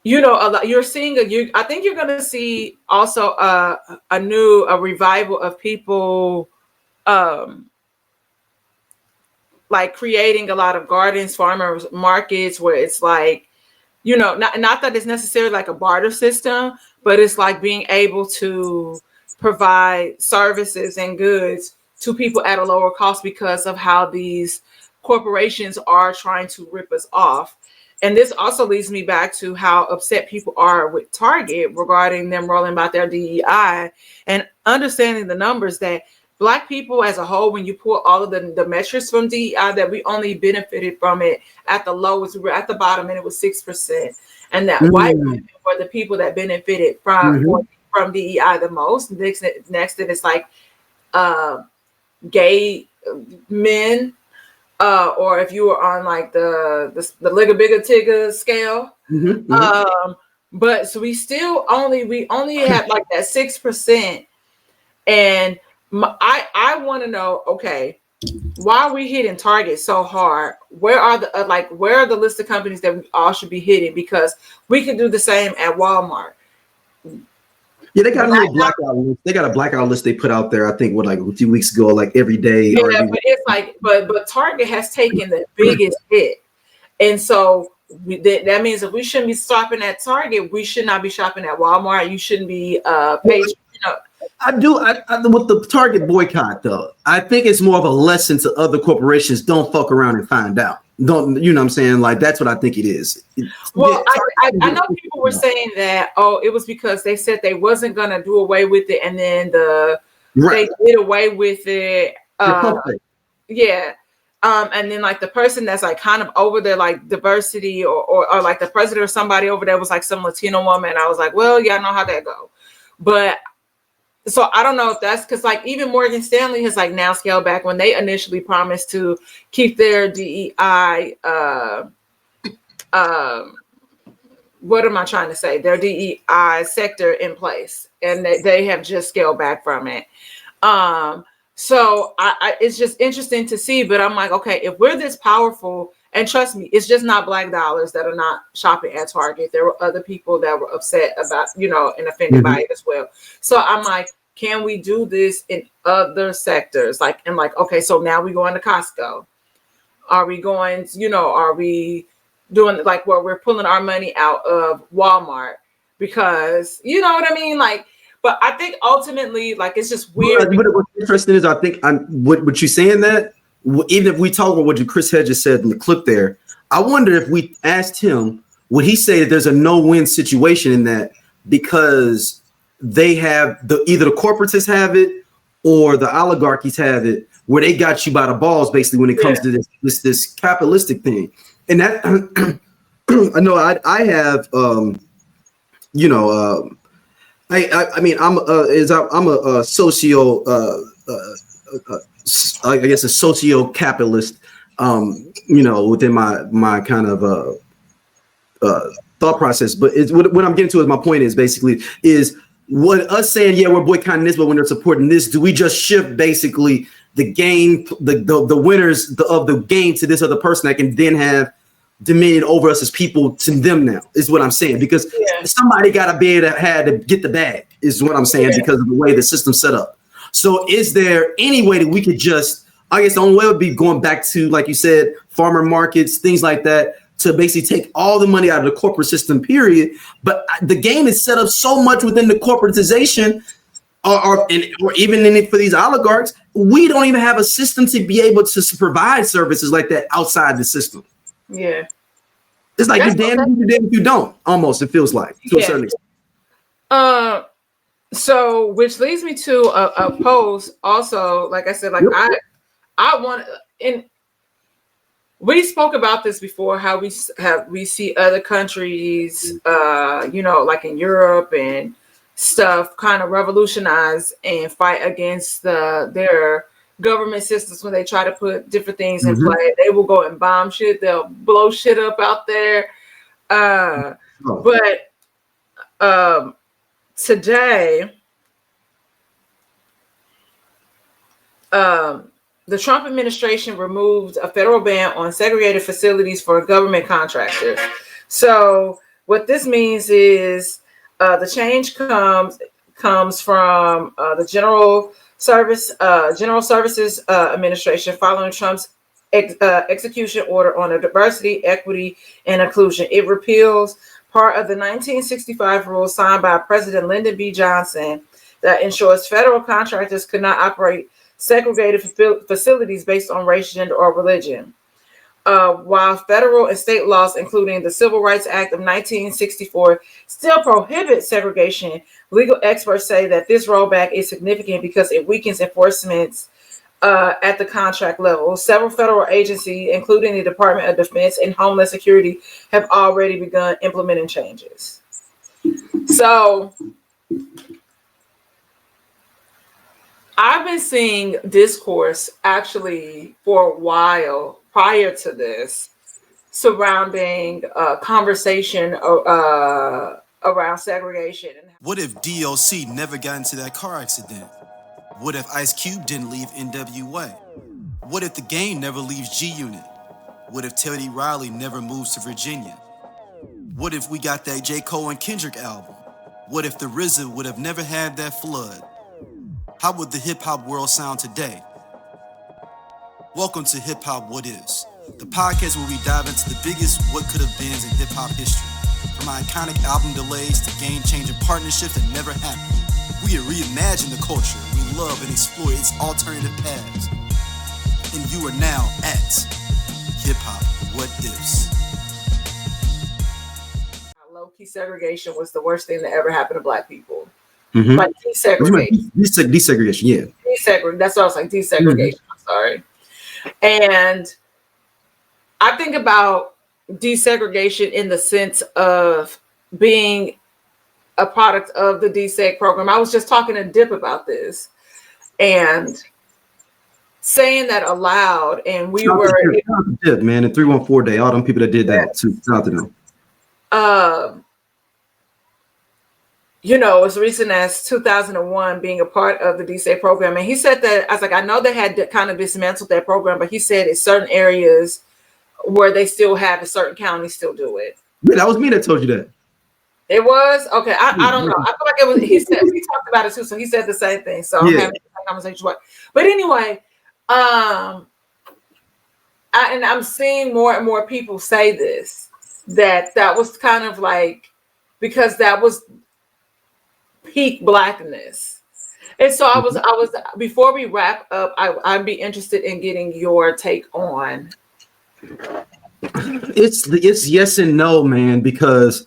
[SPEAKER 2] you're seeing I think you're going to see also a revival of people creating a lot of gardens, farmers markets, where it's not that it's necessarily a barter system, but it's being able to provide services and goods to people at a lower cost because of how these corporations are trying to rip us off. And this also leads me back to how upset people are with Target regarding them rolling out their DEI, and understanding the numbers that Black people as a whole, when you pull all of the metrics from DEI, that we only benefited from it at the lowest. We were at the bottom and it was 6%. And that white women were the people that benefited from DEI the most. Next it's gay men, or if you were on like the Ligga Bigga Tigga scale. But so we only had like that 6%, and I want to know, okay, why are we hitting Target so hard? Where are the where are the list of companies that we all should be hitting? Because we can do the same at Walmart.
[SPEAKER 1] Yeah, they got a little blackout list. They got a blackout list they put out there, I think, like a few weeks ago, like every day.
[SPEAKER 2] Yeah, but it's like, but Target has taken the biggest hit. And so that means if we shouldn't be shopping at Target, we should not be shopping at Walmart. You shouldn't be
[SPEAKER 1] I with the Target boycott though, I think it's more of a lesson to other corporations. Don't fuck around and find out. Don't, you know what I'm saying? Like, that's what I think it is.
[SPEAKER 2] Well, I know people were saying that, it was because they said they wasn't going to do away with it. And then they did away with it. Yeah. And then like the person that's like kind of over there, like diversity or like the president or somebody over there was like some Latino woman. I was like, well, yeah, I know how that go. But so I don't know if that's because like even Morgan Stanley has like now scaled back when they initially promised to keep their DEI. What am I trying to say? Their DEI sector in place, and they have just scaled back from it. So it's just interesting to see. But I'm like, okay, if we're this powerful, and trust me, it's just not Black dollars that are not shopping at Target. There were other people that were upset about, and offended by it as well. So I'm like, can we do this in other sectors? Okay, so now we going to Costco. Are we going, are we doing like where we're pulling our money out of Walmart? Because, you know what I mean? Like, but I think ultimately, like, it's just weird.
[SPEAKER 1] What's interesting is I think what you're saying that, even if we talk about what Chris Hedges said in the clip there, I wonder if we asked him, would he say that there's a no-win situation in that because they have either the corporates have it or the oligarchies have it, where they got you by the balls basically when it comes to this capitalistic thing. And that I know I have I mean I'm a socio I guess a socio-capitalist, within my kind of thought process. But it's what I'm getting to is my point is basically is what us saying, yeah, we're boycotting this, but when they're supporting this, do we just shift basically the game, the winners of the game to this other person that can then have dominion over us as people to them now is what I'm saying, because somebody got to be able to get the bag is what I'm saying because of the way the system's set up. So is there any way that we could just, I guess the only way would be going back to, like you said, farmer markets, things like that, to basically take all the money out of the corporate system, period. But the game is set up so much within the corporatization or even in it for these oligarchs, we don't even have a system to be able to provide services like that outside the system.
[SPEAKER 2] Yeah.
[SPEAKER 1] It's like you're damned if you don't, almost, it feels like, to a certain extent.
[SPEAKER 2] So, which leads me to a post also, like I said, like I want, and we spoke about this before, how we see other countries, like in Europe and stuff, kind of revolutionize and fight against their government systems when they try to put different things in play. They will go and bomb shit. They'll blow shit up out there. But today, the Trump administration removed a federal ban on segregated facilities for government contractors. So what this means is the change comes from the General Services Administration following Trump's execution order on diversity, equity, and inclusion. It repeals part of the 1965 rule signed by President Lyndon B. Johnson that ensures federal contractors could not operate segregated facilities based on race, gender, or religion. While federal and state laws, including the Civil Rights Act of 1964, still prohibit segregation, legal experts say that this rollback is significant because it weakens enforcement at the contract level. Several federal agencies, including the Department of Defense and Homeland Security, have already begun implementing changes. So I've been seeing discourse actually for a while prior to this surrounding conversation around segregation.
[SPEAKER 9] What if DOC never got into that car accident? What if Ice Cube didn't leave NWA? What if the Game never leaves G-Unit? What if Teddy Riley never moves to Virginia? What if we got that J. Cole and Kendrick album? What if the RZA would have never had that flood? How would the hip-hop world sound today? Welcome to Hip Hop What Is, the podcast where we dive into the biggest what could have beens in hip-hop history. From iconic album delays to game-changing partnerships that never happened. We reimagine the culture we love and explore its alternative paths. And you are now at Hip Hop What Is.
[SPEAKER 2] Low-key segregation was the worst thing that ever happened to Black people.
[SPEAKER 1] Mm-hmm.
[SPEAKER 2] Like desegregation.
[SPEAKER 1] Desegregation, yeah.
[SPEAKER 2] That's what I was like, desegregation. I'm sorry. And I think about desegregation in the sense of being a product of the deseg program. I was just talking to Dip about this and saying that aloud, and we were
[SPEAKER 1] Dip, man, and 314 Day, all them people that did that too. Shout out to them.
[SPEAKER 2] You know, as recent as 2001 being a part of the DSA program. And he said that, I was like, I know they had kind of dismantled that program, but he said in certain areas where they still have, in certain counties still do it.
[SPEAKER 1] Yeah, that was me that told you that.
[SPEAKER 2] It was? Okay, I don't know. I feel like it was, he talked about it too, so he said the same thing. So I'm having a conversation. But anyway, and I'm seeing more and more people say this, that was kind of like, because that was peak Blackness. And so I was before we wrap up, I'd be interested in getting your take on.
[SPEAKER 1] It's yes and no, man, because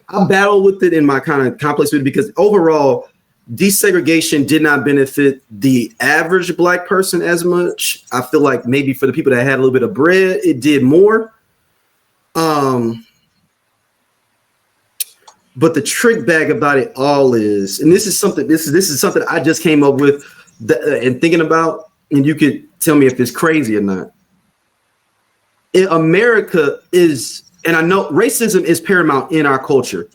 [SPEAKER 1] I battle with it in my kind of complex with it, because overall desegregation did not benefit the average Black person as much. I feel like maybe for the people that had a little bit of bread, it did more. But the trick bag about it all is, and this is something I just came up with and thinking about, and you could tell me if it's crazy or not. America is, and I know racism is paramount in our culture,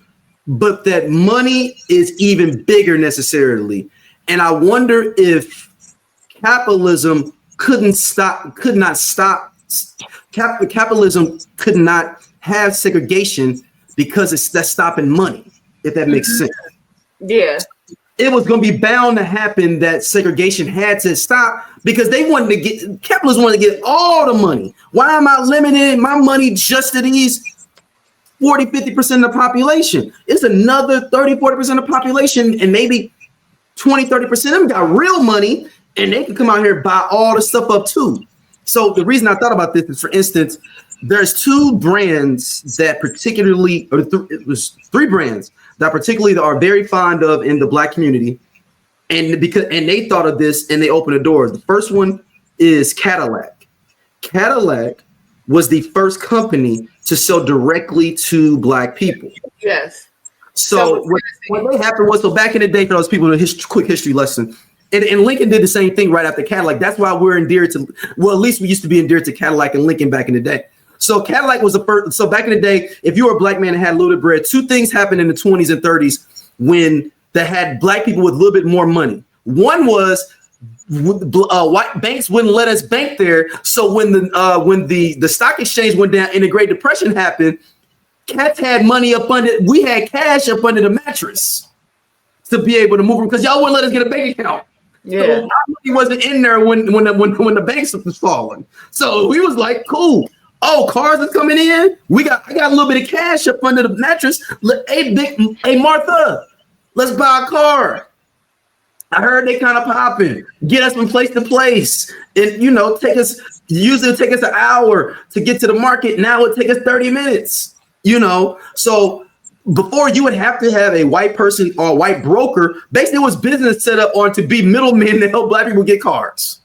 [SPEAKER 1] but that money is even bigger necessarily. And I wonder if capitalism capitalism could not have segregation because that's stopping money, if that makes sense.
[SPEAKER 2] Yeah.
[SPEAKER 1] It was going to be bound to happen that segregation had to stop because capitalism wanted to get all the money. Why am I limiting my money just to these 40-50% of the population? It's another 30-40% of the population, and maybe 20-30% of them got real money, and they can come out here and buy all the stuff up too. So the reason I thought about this is, for instance, there's two brands that particularly, it was three brands that particularly are very fond of in the Black community, and they thought of this and they opened the doors. The first one is Cadillac. Cadillac was the first company to sell directly to Black people.
[SPEAKER 2] Yes.
[SPEAKER 1] So what happened was, so back in the day, for those people, quick history lesson. And Lincoln did the same thing right after Cadillac. That's why we're endeared to, well, at least we used to be endeared to Cadillac and Lincoln back in the day. So Cadillac was the first. So back in the day, if you were a Black man and had a little bit of bread, two things happened in the 20s and 30s when they had Black people with a little bit more money. One was white banks wouldn't let us bank there. So when the stock exchange went down and the Great Depression happened, cats had money up under. We had cash up under the mattress to be able to move them because y'all wouldn't let us get a bank account.
[SPEAKER 2] Yeah,
[SPEAKER 1] so our money wasn't in there when the banks was falling. So we was like, cool. Oh, cars are coming in. I got a little bit of cash up under the mattress. Hey Martha, let's buy a car. I heard they kind of popping. Get us from place to place, and usually take us an hour to get to the market. Now it take us 30 minutes. So before you would have to have a white person or a white broker. Basically, it was business set up on to be middlemen to help Black people get cars.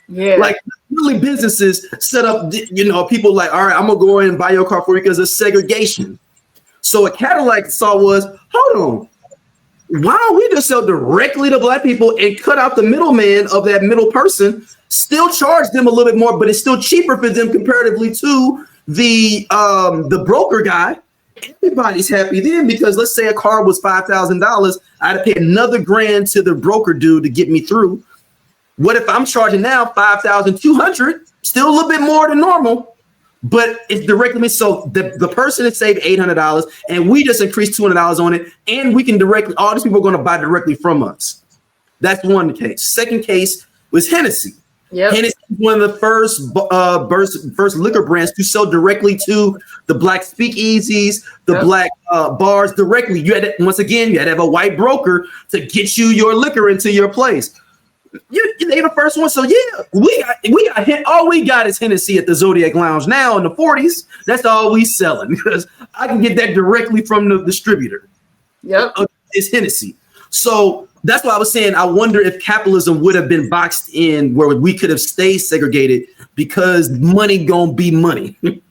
[SPEAKER 2] Yeah,
[SPEAKER 1] like really businesses set up. People like, all right, I'm gonna go in and buy your car for you because of segregation. So what Cadillac saw was, hold on, why don't we just sell directly to black people and cut out the middleman of that middle person, still charge them a little bit more, but it's still cheaper for them comparatively to the broker guy. Everybody's happy then, because let's say a car was $5,000, I had to pay another grand to the broker dude to get me through. What if I'm charging now $5,200, still a little bit more than normal, but it's directly, so the person has saved $800 and we just increased $200 on it, and we can directly, all these people are going to buy directly from us. That's one case. Second case was Hennessy. Yep. Hennessy is one of the first liquor brands to sell directly to the black speakeasies, the black bars directly. You had to, once again, you had to have a white broker to get you your liquor into your place. They the first one, so yeah, we got all we got is Hennessy at the Zodiac Lounge now in the 40s. That's all we selling, because I can get that directly from the distributor. Yep, it's Hennessy. So that's why I was saying I wonder if capitalism would have been boxed in where we could have stayed segregated, because money gonna be money. And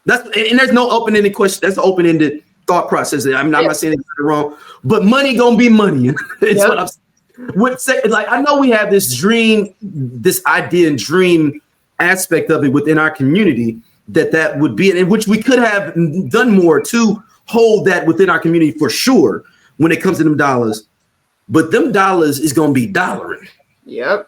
[SPEAKER 1] there's no open-ended question. That's an open-ended thought process. I mean, I'm not saying it's wrong, but money gonna be money. It's what I'm saying. Like, I know we have this dream, this idea and dream aspect of it within our community that would be, in which we could have done more to hold that within our community for sure when it comes to them dollars. But them dollars is going to be dollaring. Yep.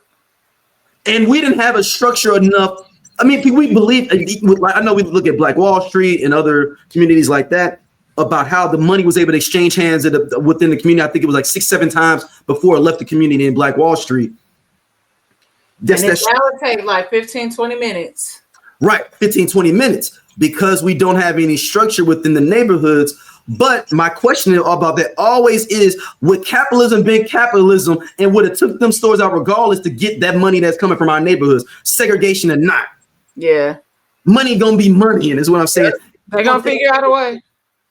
[SPEAKER 1] And we didn't have a structure enough. I mean, we believe, I know we look at Black Wall Street and other communities like that, about how the money was able to exchange hands within the community. I think it was like 6-7 times before it left the community in Black Wall Street.
[SPEAKER 2] And it would take like 15-20 minutes.
[SPEAKER 1] Right, 15-20 minutes, because we don't have any structure within the neighborhoods. But my question about that always is, would capitalism be capitalism, and would it took them stores out regardless to get that money that's coming from our neighborhoods, segregation or not? Yeah. Money gonna be money, and is what I'm saying.
[SPEAKER 2] They're gonna figure out a way.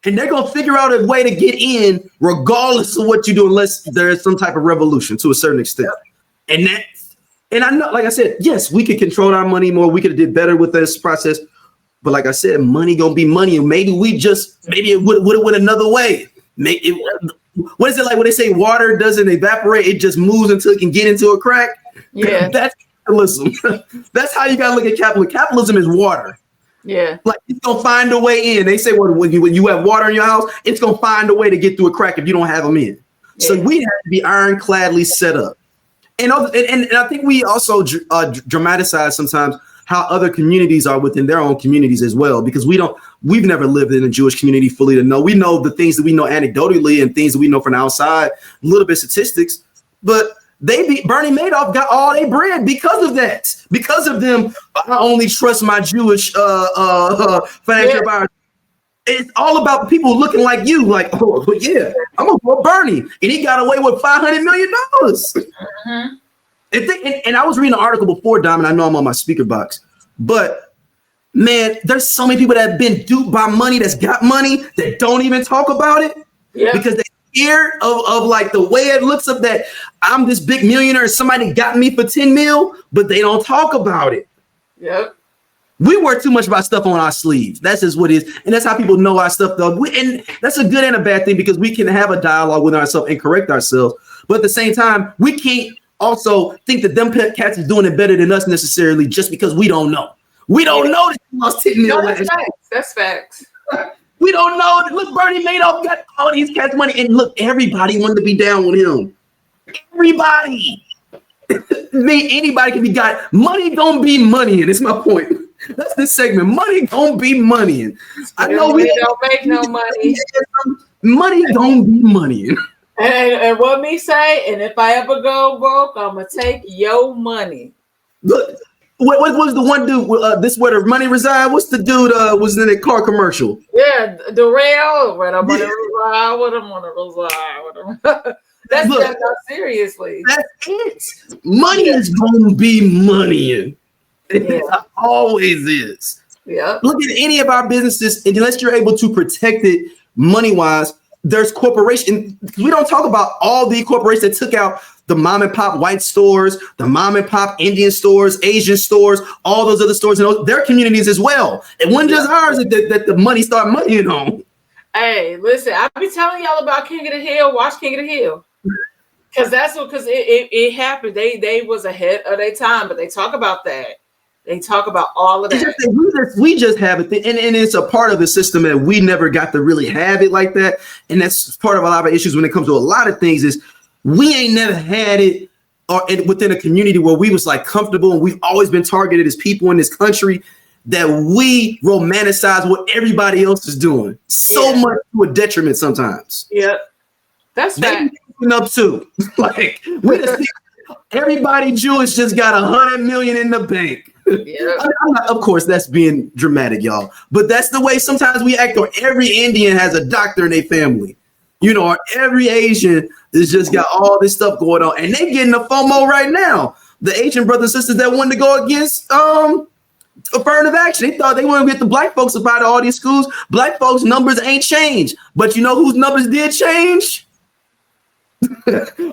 [SPEAKER 1] And they're going to figure out a way to get in regardless of what you do, unless there is some type of revolution to a certain extent. And I know, like I said, yes, we could control our money more. We could have did better with this process. But like I said, money going to be money. And maybe it would have went another way. What is it like when they say water doesn't evaporate? It just moves until it can get into a crack. Yeah. That's capitalism. That's how you got to look at capitalism. Capitalism is water. Yeah, like it's gonna find a way in. They say, well, when you have water in your house, it's gonna find a way to get through a crack if you don't have them in. Yeah. So we have to be ironcladly set up. And I think we also dramatize sometimes how other communities are within their own communities as well, because we've never lived in a Jewish community fully to know. We know the things that we know anecdotally and things that we know from the outside, a little bit statistics, but Bernie Madoff got all their bread because of that. Because of them, I only trust my Jewish financial advisor. It's all about people looking like you, like, oh yeah, I'm gonna vote Bernie, and he got away with $500 million. Mm-hmm. And I was reading an article before, Dom, and I know I'm on my speaker box, but man, there's so many people that have been duped by money, that's got money, that don't even talk about it, because they scared of like the way it looks of that I'm this big millionaire and somebody got me for 10 mil, but they don't talk about it. Yep. We wear too much about stuff on our sleeves. That's just what it is. And that's how people know our stuff though. And that's a good and a bad thing, because we can have a dialogue with ourselves and correct ourselves. But at the same time, we can't also think that them cats is doing it better than us necessarily just because we don't know. We don't know that you lost 10 mil.
[SPEAKER 2] That's facts.
[SPEAKER 1] We don't know. Look, Bernie Madoff got all these cats money, and look, everybody wanted to be down with him. Everybody. Anybody can be got. Money don't be money, and it's my point. That's this segment. Money don't be money. I know we
[SPEAKER 2] don't make no money.
[SPEAKER 1] Money don't be money.
[SPEAKER 2] And what me say? And if I ever go broke, I'ma take your money.
[SPEAKER 1] Look. What was the one dude? This where the money reside? What's the dude? Was in the car commercial?
[SPEAKER 2] Yeah, the rail. Where the money reside? Where the money reside? That's seriously.
[SPEAKER 1] That's it. Money is gonna be money. It always is. Yeah. Look at any of our businesses, and unless you're able to protect it money wise, there's corporation. We don't talk about all the corporations that took out the mom and pop white stores, the mom and pop Indian stores, Asian stores, all those other stores, and their communities as well. It wasn't just ours that the money started moneying on.
[SPEAKER 2] Hey, listen, I be telling y'all about King of the Hill. Watch King of the Hill. Because it happened. They was ahead of their time, but they talk about that. They talk about all of that.
[SPEAKER 1] We just have it, and it's a part of the system that we never got to really have it like that. And that's part of a lot of issues when it comes to a lot of things is we ain't never had it within a community where we was like comfortable, and we've always been targeted as people in this country that we romanticize what everybody else is doing so much to a detriment sometimes.
[SPEAKER 2] Yeah, that's
[SPEAKER 1] right. Up too, like everybody Jewish just got 100 million in the bank. Yeah. Of course, that's being dramatic, y'all. But that's the way sometimes we act. Or every Indian has a doctor in their family, or every Asian has just got all this stuff going on, and they getting the FOMO right now. The Asian brothers and sisters that wanted to go against affirmative action, they thought they want to get the black folks up out of all these schools. Black folks' numbers ain't changed, but you know whose numbers did change?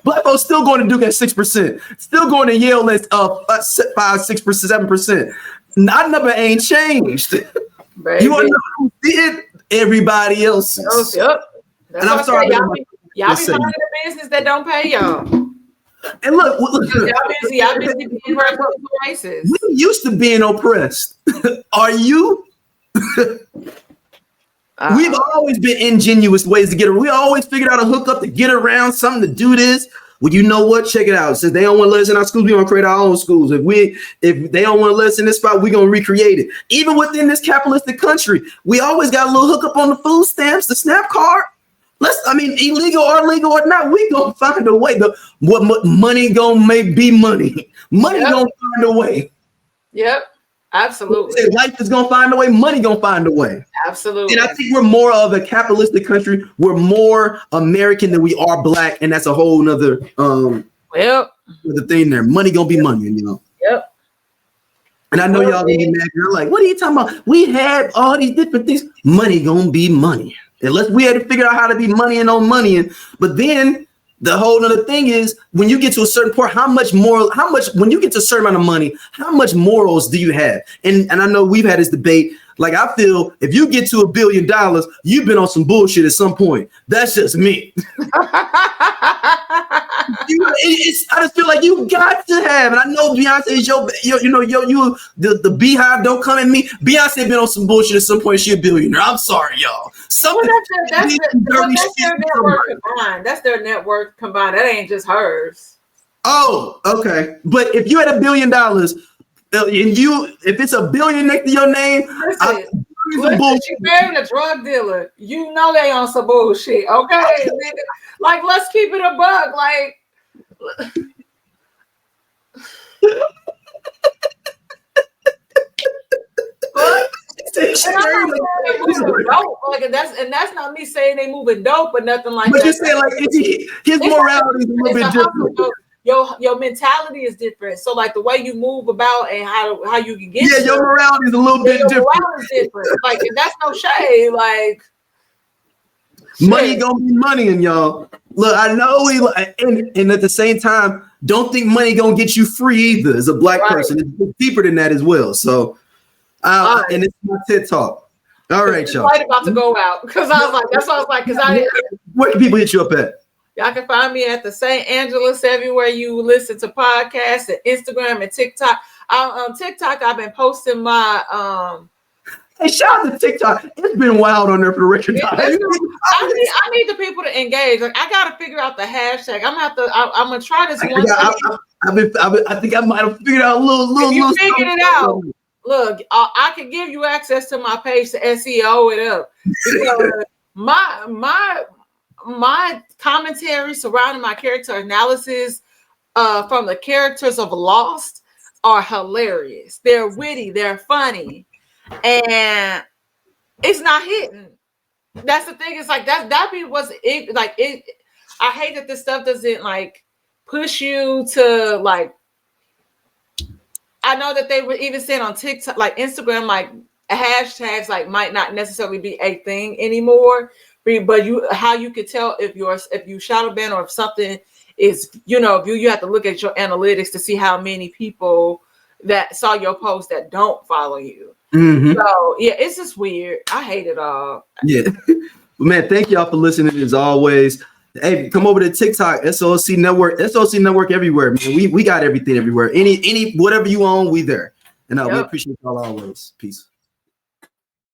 [SPEAKER 1] Black folks still going to Duke at 6%, still going to Yale at 5, 6%, 7%. Our number ain't changed. Baby. You want to know who did? Everybody else's.
[SPEAKER 2] Yep.
[SPEAKER 1] And I'm sorry,
[SPEAKER 2] y'all be finding a business that don't pay y'all.
[SPEAKER 1] And look,
[SPEAKER 2] y'all busy being racist.
[SPEAKER 1] We used to being oppressed. Are you? We've always been ingenuous ways to get around. We always figured out a hookup to get around, something to do this. Well, you know what? Check it out. Since they don't want to let us in our schools, we're gonna create our own schools. If they don't want to let us in this spot, we're gonna recreate it. Even within this capitalistic country, we always got a little hookup on the food stamps, the SNAP card. Illegal or legal or not, we gonna find a way. What money gonna be money. Money gonna find a way.
[SPEAKER 2] Yep. Absolutely.
[SPEAKER 1] Life is gonna find a way, money gonna find a way.
[SPEAKER 2] Absolutely.
[SPEAKER 1] And I think we're more of a capitalistic country. We're more American than we are black, and that's a whole nother the thing there. Money gonna be money,
[SPEAKER 2] Yep.
[SPEAKER 1] And I know y'all gonna get mad. You're like, what are you talking about? We have all these different things. Money gonna be money. Unless we had to figure out how to be money and on money. But then the whole other thing is when you get to a certain point, when you get to a certain amount of money, how much morals do you have? And I know we've had this debate. Like, I feel if you get to $1 billion, you've been on some bullshit at some point. That's just me. I just feel like you got to have, and I know Beyonce is the beehive don't come at me. Beyonce been on some bullshit at some point. She a billionaire. I'm sorry, y'all.
[SPEAKER 2] That's their network combined. That's their network combined. That ain't just hers.
[SPEAKER 1] Oh, okay. But if you had $1 billion, and if it's $1 billion next to your name,
[SPEAKER 2] listen, she married a drug dealer. You know they on some bullshit, okay? Like, let's keep it a buck. Like, that's not me saying they moving dope or nothing like that.
[SPEAKER 1] But you're saying like his morality is a little bit different.
[SPEAKER 2] Your mentality is different. So like the way you move about and how you can get
[SPEAKER 1] your morality is a little bit different.
[SPEAKER 2] Like, and that's no shade. Like,
[SPEAKER 1] money gonna be money, and y'all. Look, I know and at the same time, don't think money gonna get you free either. As a black person, it's deeper than that as well. So, and it's my TED Talk. All right, y'all.
[SPEAKER 2] Right about to go out because I was like, that's what I was like. Because
[SPEAKER 1] where can people hit you up at?
[SPEAKER 2] Y'all can find me at the St. Angeles everywhere you listen to podcasts, and Instagram and TikTok. On TikTok, I've been posting my
[SPEAKER 1] Hey, shout out to TikTok. It's been wild on there for the record.
[SPEAKER 2] I need the people to engage. Like, I gotta figure out the hashtag. I'm gonna try this one.
[SPEAKER 1] I think I might have figured out a little.
[SPEAKER 2] You figured it out. Look, I can give you access to my page to SEO it up because my commentary surrounding my character analysis from the characters of Lost are hilarious. They're witty. They're funny. And it's not hitting. That's the thing. It's like that be what's it like it. I hate that this stuff doesn't like push you to like. I know that they were even saying on TikTok, like Instagram, like hashtags like might not necessarily be a thing anymore. But how you could tell if you shadow ban or if something is you have to look at your analytics to see how many people that saw your post that don't follow you. Mm-hmm. So yeah, it's just weird. I hate it all.
[SPEAKER 1] Yeah. But man, thank y'all for listening as always. Hey, come over to TikTok, SOLC Network, SOLC Network everywhere, man. We got everything everywhere. Any whatever you own, we there. And we appreciate y'all always. Peace.